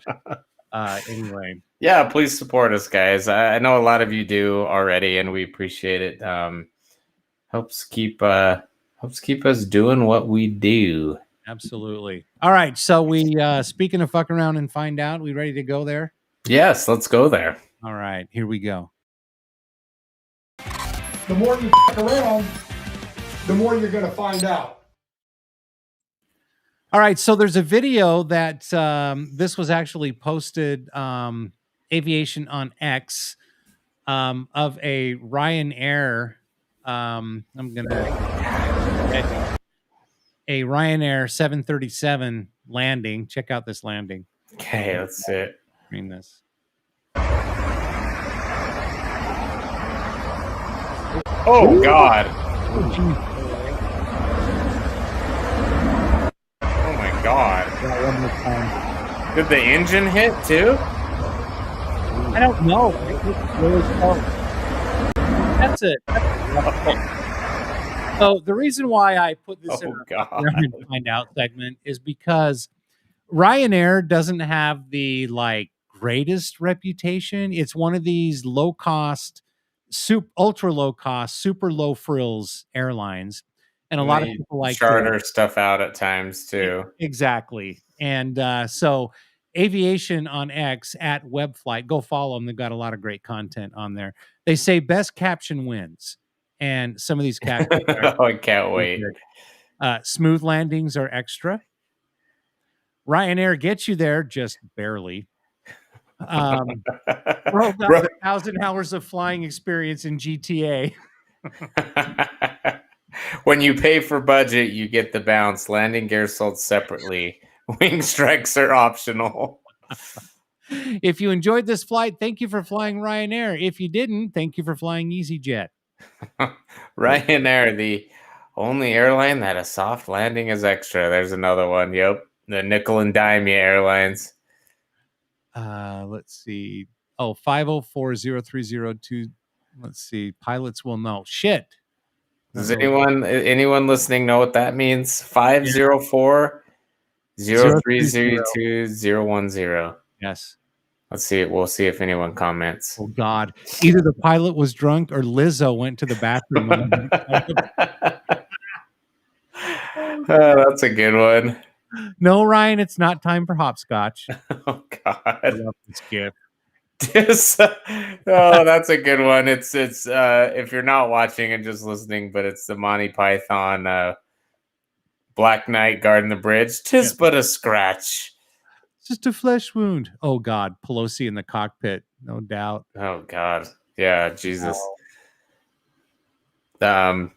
Anyway. Yeah, please support us, guys. I know a lot of you do already, and we appreciate it. Helps keep us doing what we do. Absolutely. All right. So we speaking of fuck around and find out, we ready to go there? Yes, let's go there. All right, here we go. The more you fuck around, the more you're going to find out. All right, so there's a video that this was actually posted Aviation on X of a Ryanair. I'm gonna a Ryanair 737 landing. Check out this landing. Okay, let's see it. Read this. Oh God! Oh my God! One more time. Did the engine hit too? I don't know. It was really close. That's it. So the reason why I put this in a find out segment is because Ryanair doesn't have the greatest reputation. It's one of these low cost, ultra low cost, super low frills airlines, and a lot of people like charter stuff out at times too. Exactly, and so Aviation on X at Webflight, go follow them. They've got a lot of great content on there. They say best caption wins. And some of these captions oh, I can't wait. Smooth landings are extra. Ryanair gets you there just barely. Bro got 1,000 hours of flying experience in GTA. When you pay for budget, you get the bounce. Landing gear sold separately. Wing strikes are optional. If you enjoyed this flight, thank you for flying Ryanair. If you didn't, thank you for flying EasyJet. Ryanair, the only airline that a soft landing is extra. There's another one. Yep. The nickel and dime airlines. Let's see. Oh, 504-0302. Let's see. Pilots will know. Shit. Does anyone listening know what that means? 504-0302-010. Yes. Let's see. We'll see if anyone comments. Oh God! Either the pilot was drunk or Lizzo went to the bathroom. That's a good one. No, Ryan, it's not time for hopscotch. Oh God! I love this gift. Oh, that's a good one. It's if you're not watching and just listening, but it's the Monty Python Black Knight guarding the bridge. 'Tis but a scratch. Just a flesh wound. Oh God, Pelosi in the cockpit, no doubt. Oh God, yeah, Jesus. Hold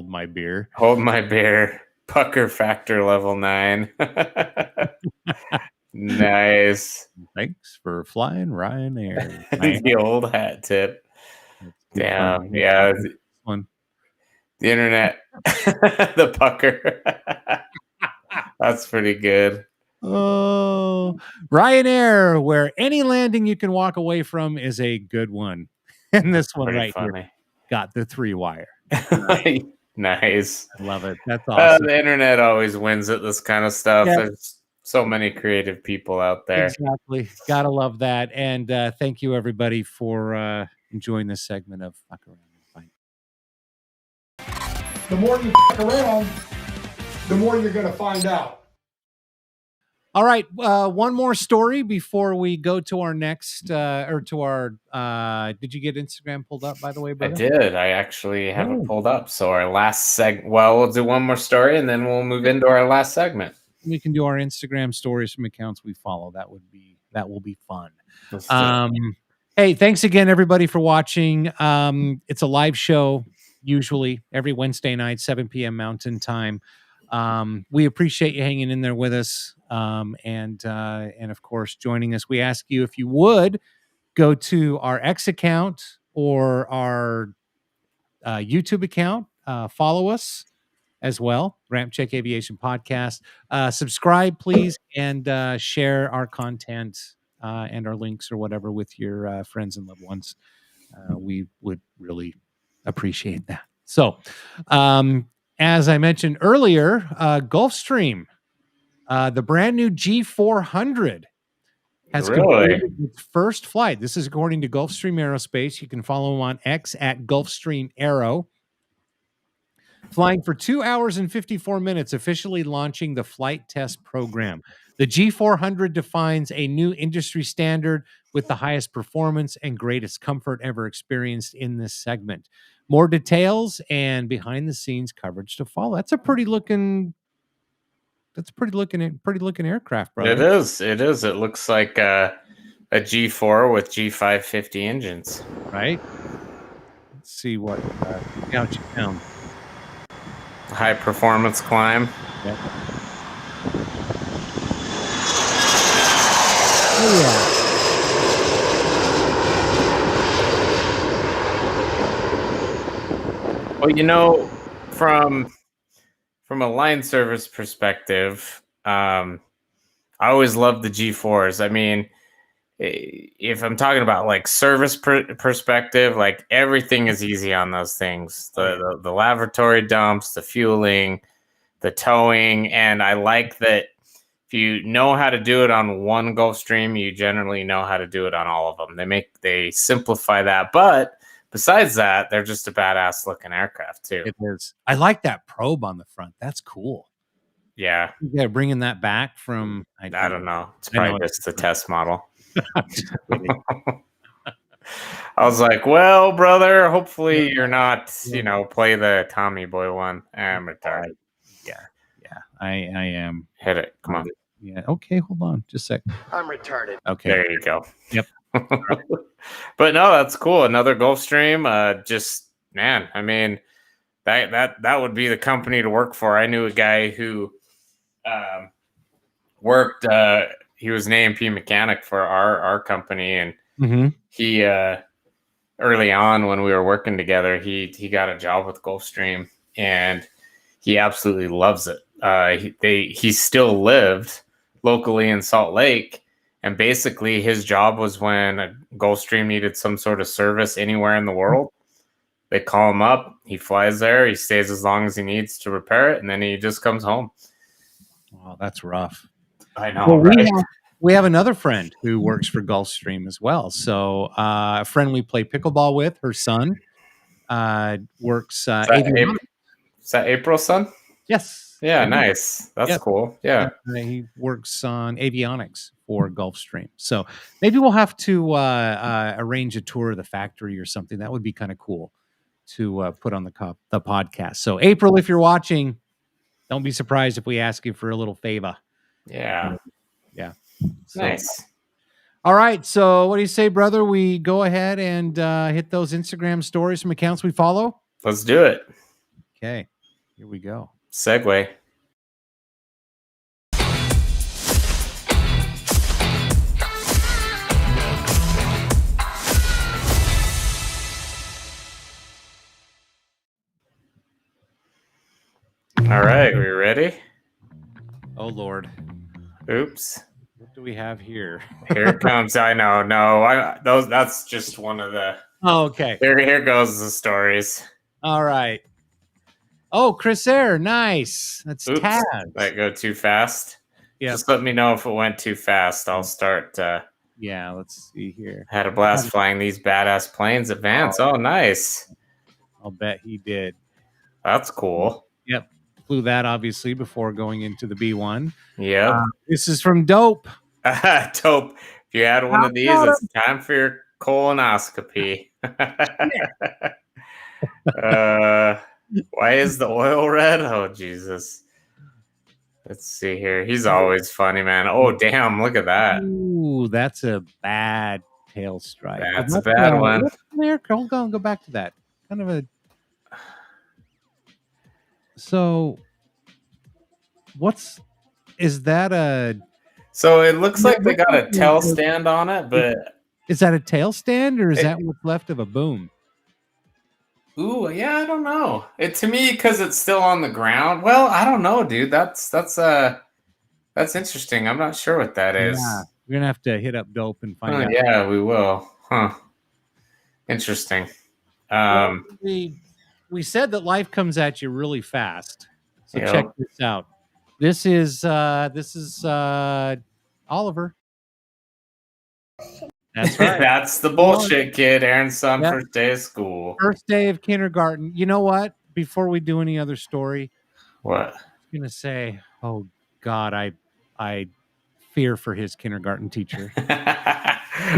my beer. Hold my beer. Pucker factor level 9. Nice. Thanks for flying Ryanair. The old hat tip. Damn, yeah. One. The internet. The pucker. That's pretty good. Oh, Ryanair, where any landing you can walk away from is a good one. And this one Pretty right funny. here got the 3-wire. Nice. I love it. That's awesome. The internet always wins at this kind of stuff. Yeah. There's so many creative people out there. Exactly. Gotta love that. And thank you, everybody, for enjoying this segment of Fuck Around and Fight. The more you fuck around, the more you're going to find out. All right, one more story before we go to our next, did you get Instagram pulled up, by the way, brother? I did. I actually have it pulled up. So our last we'll do one more story and then we'll move into our last segment. We can do our Instagram stories from accounts we follow. That would be That will be fun. Let's do it. Hey, thanks again, everybody, for watching. It's a live show, usually every Wednesday night, 7 p.m. Mountain Time. We appreciate you hanging in there with us, and of course, joining us. We ask you if you would go to our X account or our YouTube account, follow us as well, RampCheck Aviation Podcast. Subscribe, please, and share our content and our links or whatever with your friends and loved ones. We would really appreciate that. So, as I mentioned earlier, Gulfstream, the brand new G400 has completed its first flight. This is according to Gulfstream Aerospace. You can follow them on X at Gulfstream Aero. Flying for 2 hours and 54 minutes, officially launching the flight test program. The G400 defines a new industry standard with the highest performance and greatest comfort ever experienced in this segment. More details and behind the scenes coverage to follow. That's a pretty looking aircraft, brother. It is. It is. It looks like a G4 with G550 engines. Right? Let's see what out you found. High performance climb. Yep. Oh, yeah. Well, you know, from a line service perspective, I always loved the G4s. I mean, if I'm talking about like service perspective, like everything is easy on those things. The lavatory dumps, the fueling, the towing, and I like that if you know how to do it on one Gulfstream, you generally know how to do it on all of them. They simplify that, but besides that, they're just a badass looking aircraft too. It is. I like that probe on the front. That's cool. Yeah. Yeah, bringing that back from I don't know. It's probably just the test model. I was like, well, brother, hopefully you're not, play the Tommy Boy one. I'm retarded. Yeah. I am. Hit it. Come on. Yeah. Okay, hold on. Just a sec. I'm retarded. Okay. There you go. Yep. But no, that's cool. Another Gulfstream. Just, man, I mean, that would be the company to work for. I knew a guy who worked he was an A&P mechanic for our company, and he early on when we were working together, he got a job with Gulfstream, and he absolutely loves it. He still lived locally in Salt Lake, and basically his job was when a Gulfstream needed some sort of service anywhere in the world, they call him up, he flies there, he stays as long as he needs to repair it, and then he just comes home. Wow, that's rough. I know. Well, right? we have another friend who works for Gulfstream as well. So a friend we play pickleball with, her son works. Is that April's son? Yes. Yeah, nice. That's cool. Yeah. He works on avionics for Gulfstream. So maybe we'll have to arrange a tour of the factory or something. That would be kind of cool to put on the podcast. So April, if you're watching, don't be surprised if we ask you for a little favor. Yeah. Yeah. So, nice. All right. So what do you say, brother? We go ahead and hit those Instagram stories from accounts we follow? Let's do it. Okay. Here we go. Segue. All right, we ready? Oh, Lord. Oops. What do we have here? Here it comes. I know. No, that's just one of the. Oh, okay. Here goes the stories. All right. Oh, Chris Air. Nice. That's Oops. Taz. That go too fast? Yeah. Just let me know if it went too fast. I'll start. Yeah, let's see here. Had a blast flying these badass planes at Vance. Oh, nice. I'll bet he did. That's cool. Yep. Flew that, obviously, before going into the B1. Yep. This is from Dope. Dope. If you had one of these, it's time for your colonoscopy. Why is the oil red? Oh, Jesus. Let's see here. He's always funny, man. Oh, damn. Look at that. Ooh, that's a bad tail strike. That's a bad one. There, hold on, go back to that. Kind of a. So, is that a? So it looks like they got a tail stand on it, but is that a tail stand or is that what's left of a boom? Ooh, yeah, I don't know. It to me because it's still on the ground. Well, I don't know, dude. That's interesting. I'm not sure what that is. Yeah, we're gonna have to hit up Dope and find out. Yeah, we will. Huh. Interesting. Well, we said that life comes at you really fast. So check this out. This is Oliver. That's right. That's the bullshit kid. Aaron's son, first day of school. First day of kindergarten. You know what? Before we do any other story, what? I'm gonna say, oh God, I fear for his kindergarten teacher.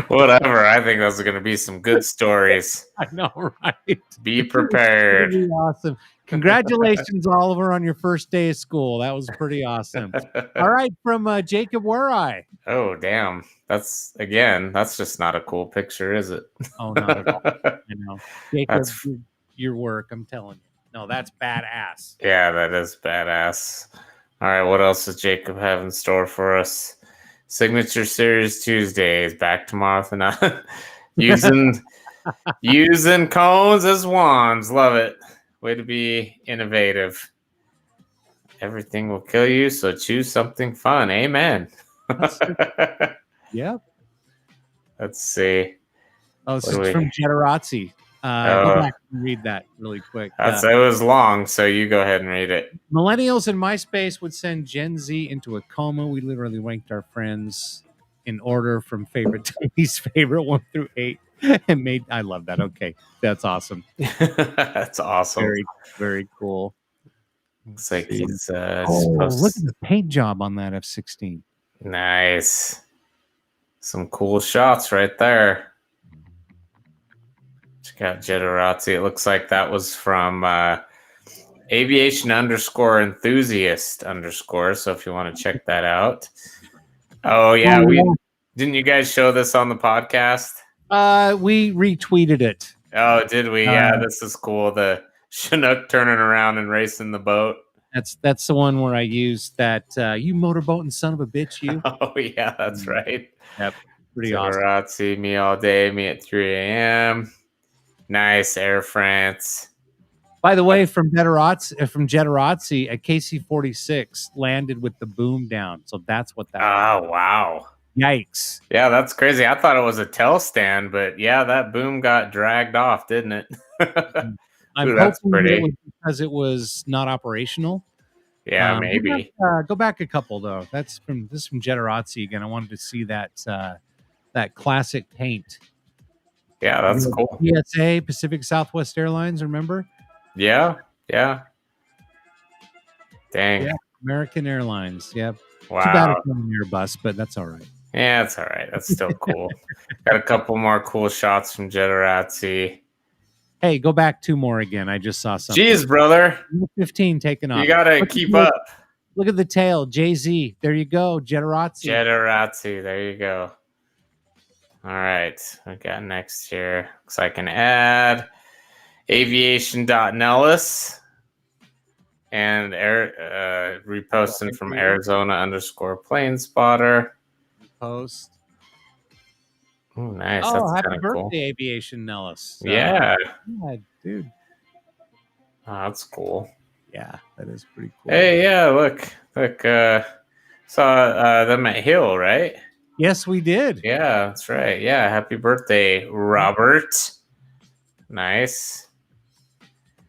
Whatever. I think those are going to be some good stories. I know, right? Be prepared. Be awesome. Congratulations, Oliver, on your first day of school. That was pretty awesome. All right, from Jacob Where I. Oh, damn. That's just not a cool picture, is it? Oh, not at all. I know. Jacob, your work, I'm telling you. No, that's badass. Yeah, that is badass. All right, what else does Jacob have in store for us? Signature Series Tuesdays, back tomorrow tonight. using cones as wands. Love it. Way to be innovative. Everything will kill you, so choose something fun. Amen. Yep. Let's see. Oh, this is from Generazzi. Go back and read that really quick. It was long, so you go ahead and read it. Millennials in MySpace would send Gen Z into a coma. We literally ranked our friends in order from favorite to least favorite, 1 through 8, and I love that. Okay, that's awesome. That's awesome. Very, very cool. Looks like he's look at the paint job on that F-16. Nice. Some cool shots right there. Check out Generazzi. It looks like that was from Aviation _enthusiast_. So if you want to check that out. Oh yeah, didn't you guys show this on the podcast? We retweeted it. Oh, did we? Yeah, this is cool. The Chinook turning around and racing the boat. That's the one where I used that you motorboating son of a bitch, you. Oh yeah, that's right. Yep. Pretty awesome. Me all day, me at 3 a.m. Nice, Air France. By the way, from Generazzi, a KC-46 landed with the boom down. So that's what that was. Oh, wow. Yikes. Yeah, that's crazy. I thought it was a tail stand, but yeah, that boom got dragged off, didn't it? I'm hoping it was because it was not operational. Yeah, maybe. Go back a couple, though. This is from Generazzi again. I wanted to see that classic paint. Yeah, that's cool. PSA, Pacific Southwest Airlines, remember? Yeah. Dang. Yeah, American Airlines. Yep. Wow. Too bad it's not an Airbus, but that's all right. Yeah, that's all right. That's still cool. Got a couple more cool shots from Generazzi. Hey, go back 2 more again. I just saw something. Jeez, brother. 15 taking off. You got to keep up. Look at the tail. Jay-Z. There you go. Generazzi. There you go. All right, we got next here. Looks like an ad. Aviation.Nellis and reposting from Arizona _plane spotter. Post. Oh, nice. Oh, that's happy birthday, cool. Aviation Nellis. Yeah, dude. Oh, that's cool. Yeah, that is pretty cool. Hey, yeah, look. Saw them at Hill, right? Yes, we did. Yeah, that's right. Yeah, happy birthday, Robert. Nice.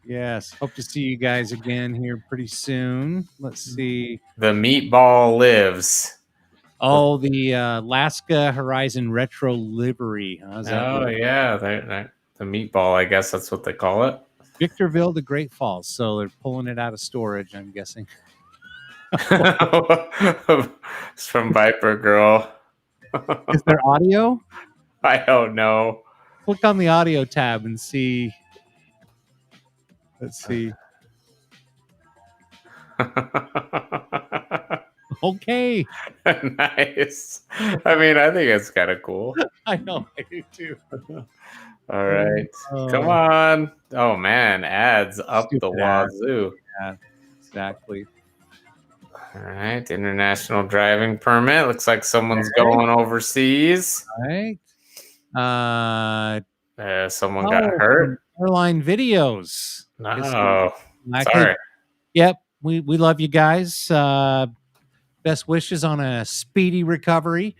Yes, hope to see you guys again here pretty soon. Let's see. The meatball lives. Oh, the Alaska Horizon Retro livery. Yeah, the meatball. I guess that's what they call it. Victorville to Great Falls. So they're pulling it out of storage, I'm guessing. It's from Viper Girl. Is there audio? I don't know. Click on the audio tab and see. Let's see. Okay. Nice. I mean, I think it's kind of cool. I know, I do too. All right. Come Oh. on. Oh, man. Ads up the Stupid ads. wazoo. Yeah, exactly. All right. International driving permit. Looks like someone's Okay. going overseas. All right. Someone got From hurt. Airline Videos. No. Exactly. Sorry. Yep. We love you guys. Best wishes on a speedy recovery.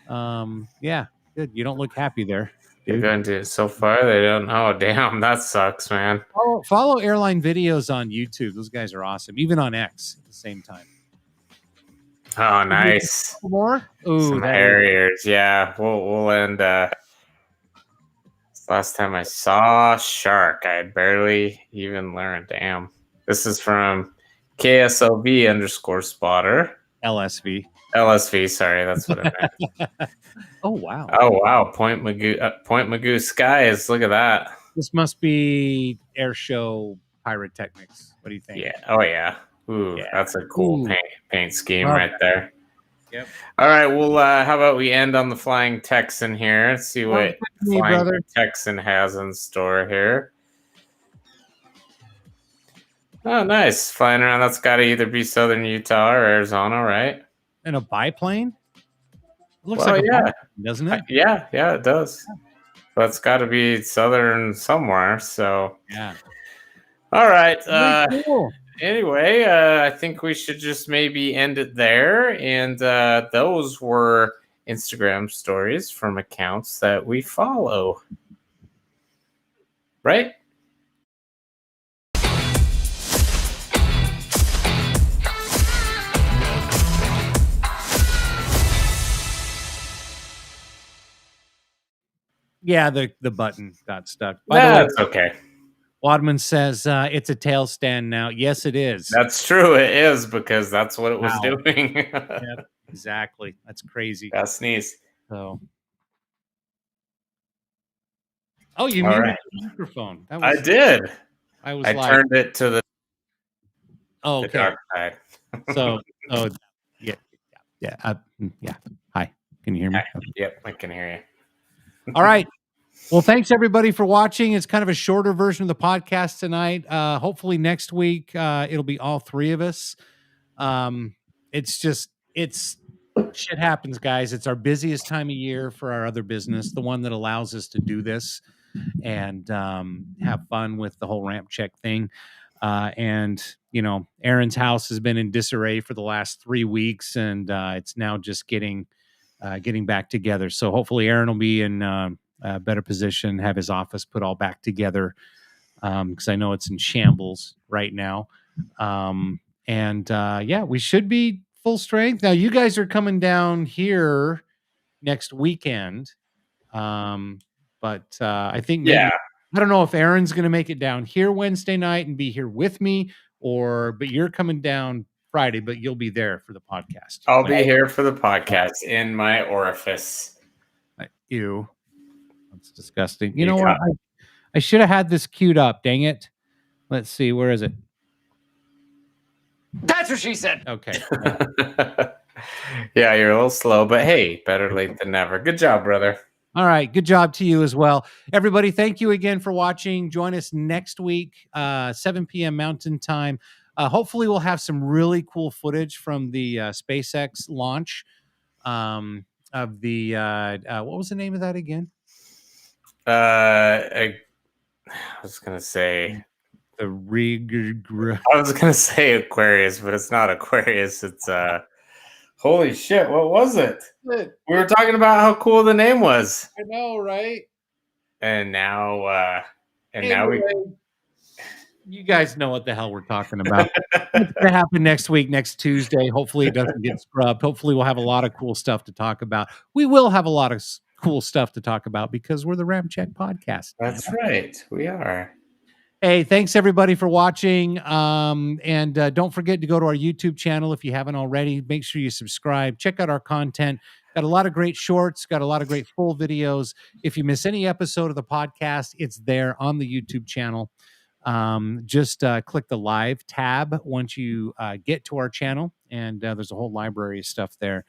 Yeah, good. You don't look happy there, They're dude. going to so far. They don't know. Damn, that sucks, man. Follow Airline Videos on YouTube. Those guys are awesome. Even on X at the same time. Oh, nice. More? Ooh, Some Harriers. Yeah, we'll end. Last time I saw Shark, I had barely even learned. Damn. This is from KSOV_spotter. LSV. LSV, sorry, that's what I meant. Oh wow. Oh wow, Point Magoo Skies. Look at that. This must be air show pyrotechnics. What do you think? Yeah. Oh yeah. Ooh, Yeah. that's a cool Ooh. paint scheme Love right there. Yep. All right. Well, how about we end on the Flying Texan here? Let's see what Flying Texan has in store here. Oh, nice. Flying around. That's got to either be Southern Utah or Arizona, right? And a biplane? It looks Well, like a yeah. biplane, doesn't it? Yeah, it does. That's got to be Southern somewhere. So, yeah. All right. Very cool. Anyway, I think we should just maybe end it there. And those were Instagram stories from accounts that we follow. Right? Yeah, the button got stuck. That's okay. Wadman says it's a tail stand now. Yes, it is. That's true. It is, because that's what it was doing. Yep, exactly. That's crazy. Got sneeze. So. Oh, you muted the microphone. I did. I turned it to the okay. dark side. So, yeah. Hi, can you hear me? Yep, I can hear you. All right. Well, thanks everybody for watching. It's kind of a shorter version of the podcast tonight. Hopefully next week it'll be all three of us. It's shit happens, guys. It's our busiest time of year for our other business, the one that allows us to do this and have fun with the whole RampCheck thing. And you know, Aaron's house has been in disarray for the last 3 weeks, and it's now just getting back together. So hopefully Aaron will be in a better position, have his office put all back together, because I know it's in shambles right now. Yeah, we should be full strength. Now you guys are coming down here next weekend. But I think maybe, I don't know if Aaron's going to make it down here Wednesday night and be here with me, but you're coming down Friday, but you'll be there for the podcast. I'll be here for the podcast in my orifice. Ew. That's disgusting. You know what? I should have had this queued up. Dang it. Let's see. Where is it? That's what she said. Okay. Yeah, you're a little slow, but hey, better late than never. Good job, brother. All right. Good job to you as well. Everybody, thank you again for watching. Join us next week, 7 p.m. Mountain Time. Hopefully, we'll have some really cool footage from the SpaceX launch of the, what was the name of that again? I was going to say... I was going to say Aquarius, but it's not Aquarius. It's... Holy shit, what was it? We were talking about how cool the name was. I know, right? And now you guys know what the hell we're talking about. It's going to happen next week, next Tuesday. Hopefully it doesn't get scrubbed. Hopefully we'll have a lot of cool stuff to talk about. We will have a lot of cool stuff to talk about because we're the RampCheck podcast. That's right. We are. Hey, thanks everybody for watching. Don't forget to go to our YouTube channel if you haven't already. Make sure you subscribe. Check out our content. Got a lot of great shorts, got a lot of great full videos. If you miss any episode of the podcast, it's there on the YouTube channel. just click the live tab once you get to our channel, and there's a whole library of stuff there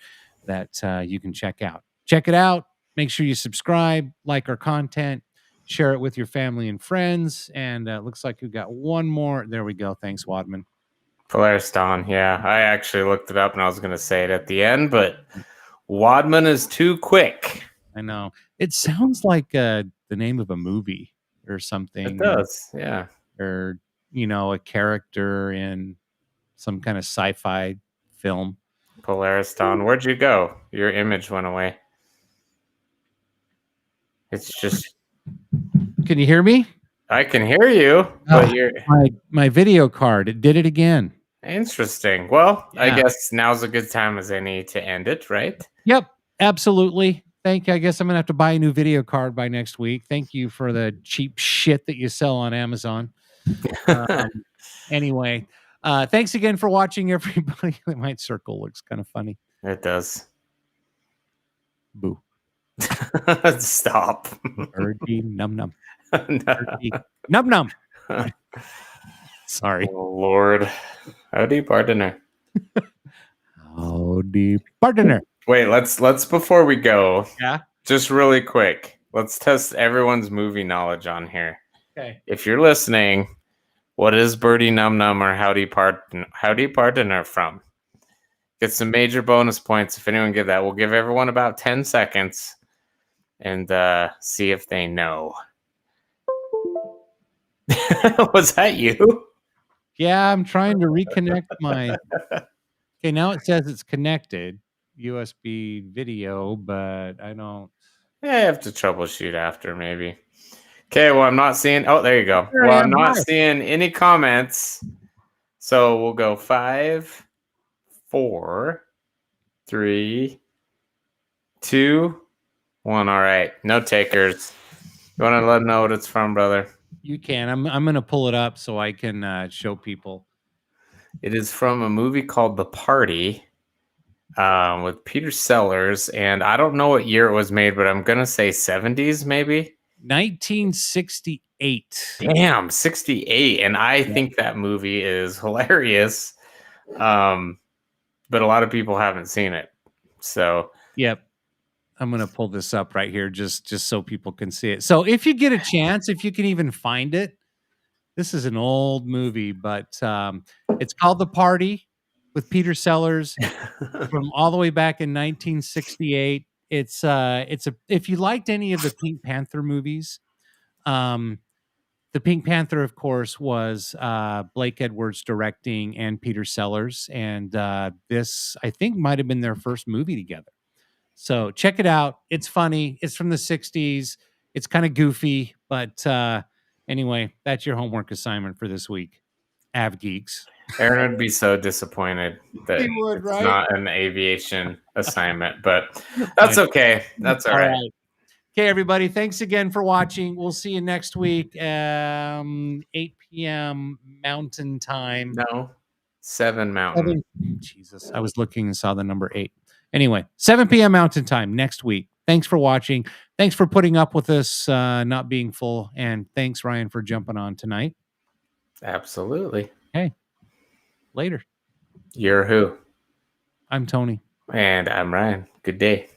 that you can check out. Check it out. Make sure you subscribe, like our content, share it with your family and friends. And looks like we've got one more. There we go. Thanks, Wadman. Polaris Dawn. Yeah, I actually looked it up and I was going to say it at the end, but Wadman is too quick. I know. It sounds like the name of a movie or something. It does. Yeah. Or, a character in some kind of sci-fi film. Polaris Dawn. Where'd you go? Your image went away. It's just. Can you hear me? I can hear you, but you're my video card. It did it again. interesting. Well, Yeah. I guess now's a good time as any to end it, right? Yep, absolutely. Thank you. I guess I'm gonna have to buy a new video card by next week. Thank you for the cheap shit that you sell on Amazon. Anyway, thanks again for watching, everybody. My circle looks kind of funny. It does. Boo. Stop. Birdie num num. No. Birdie num num. Sorry. Oh, Lord. Howdy, partner. Howdy, partner. Wait, let's before we go, Yeah. just really quick, let's test everyone's movie knowledge on here. Okay. If you're listening, what is Birdie Num Num or Howdy Partner from? Get some major bonus points if anyone get that. We'll give everyone about 10 seconds and see if they know. Was that you? Yeah, I'm trying to reconnect my. Okay, now it says it's connected, USB video, but I don't. Yeah, I have to troubleshoot after maybe. Okay, well, I'm not seeing. Oh, there you go. There I Well, I'm am. not Hi. seeing any comments. So we'll go 5, 4, 3, 2, 1. All right, no takers. You want to let them know what it's from, brother? You can. I'm gonna pull it up so I can show people. It is from a movie called The Party with Peter Sellers, and I don't know what year it was made, but I'm gonna say 70s, maybe. 1968. Damn, 68, and I think that movie is hilarious. But a lot of people haven't seen it, so Yep. I'm gonna pull this up right here just so people can see it. So if you get a chance, if you can even find it, this is an old movie, but it's called The Party with Peter Sellers from all the way back in 1968. It's if you liked any of the Pink Panther movies, the Pink Panther, of course, was Blake Edwards directing and Peter Sellers, and this I think might have been their first movie together. So check it out. It's funny. It's from the 60s. It's kind of goofy, but anyway, that's your homework assignment for this week. Av Geeks. Aaron would be so disappointed that He would, it's right? not an aviation assignment, but that's okay. That's all right. Okay, everybody. Thanks again for watching. We'll see you next week, 8 p.m. Mountain Time. No, 7 Mountain. Jesus, I was looking and saw the number 8. Anyway, 7 p.m. Mountain Time next week. Thanks for watching. Thanks for putting up with us not being full. And thanks, Ryan, for jumping on tonight. Absolutely. Hey, later. You're who? I'm Tony. And I'm Ryan. Good day.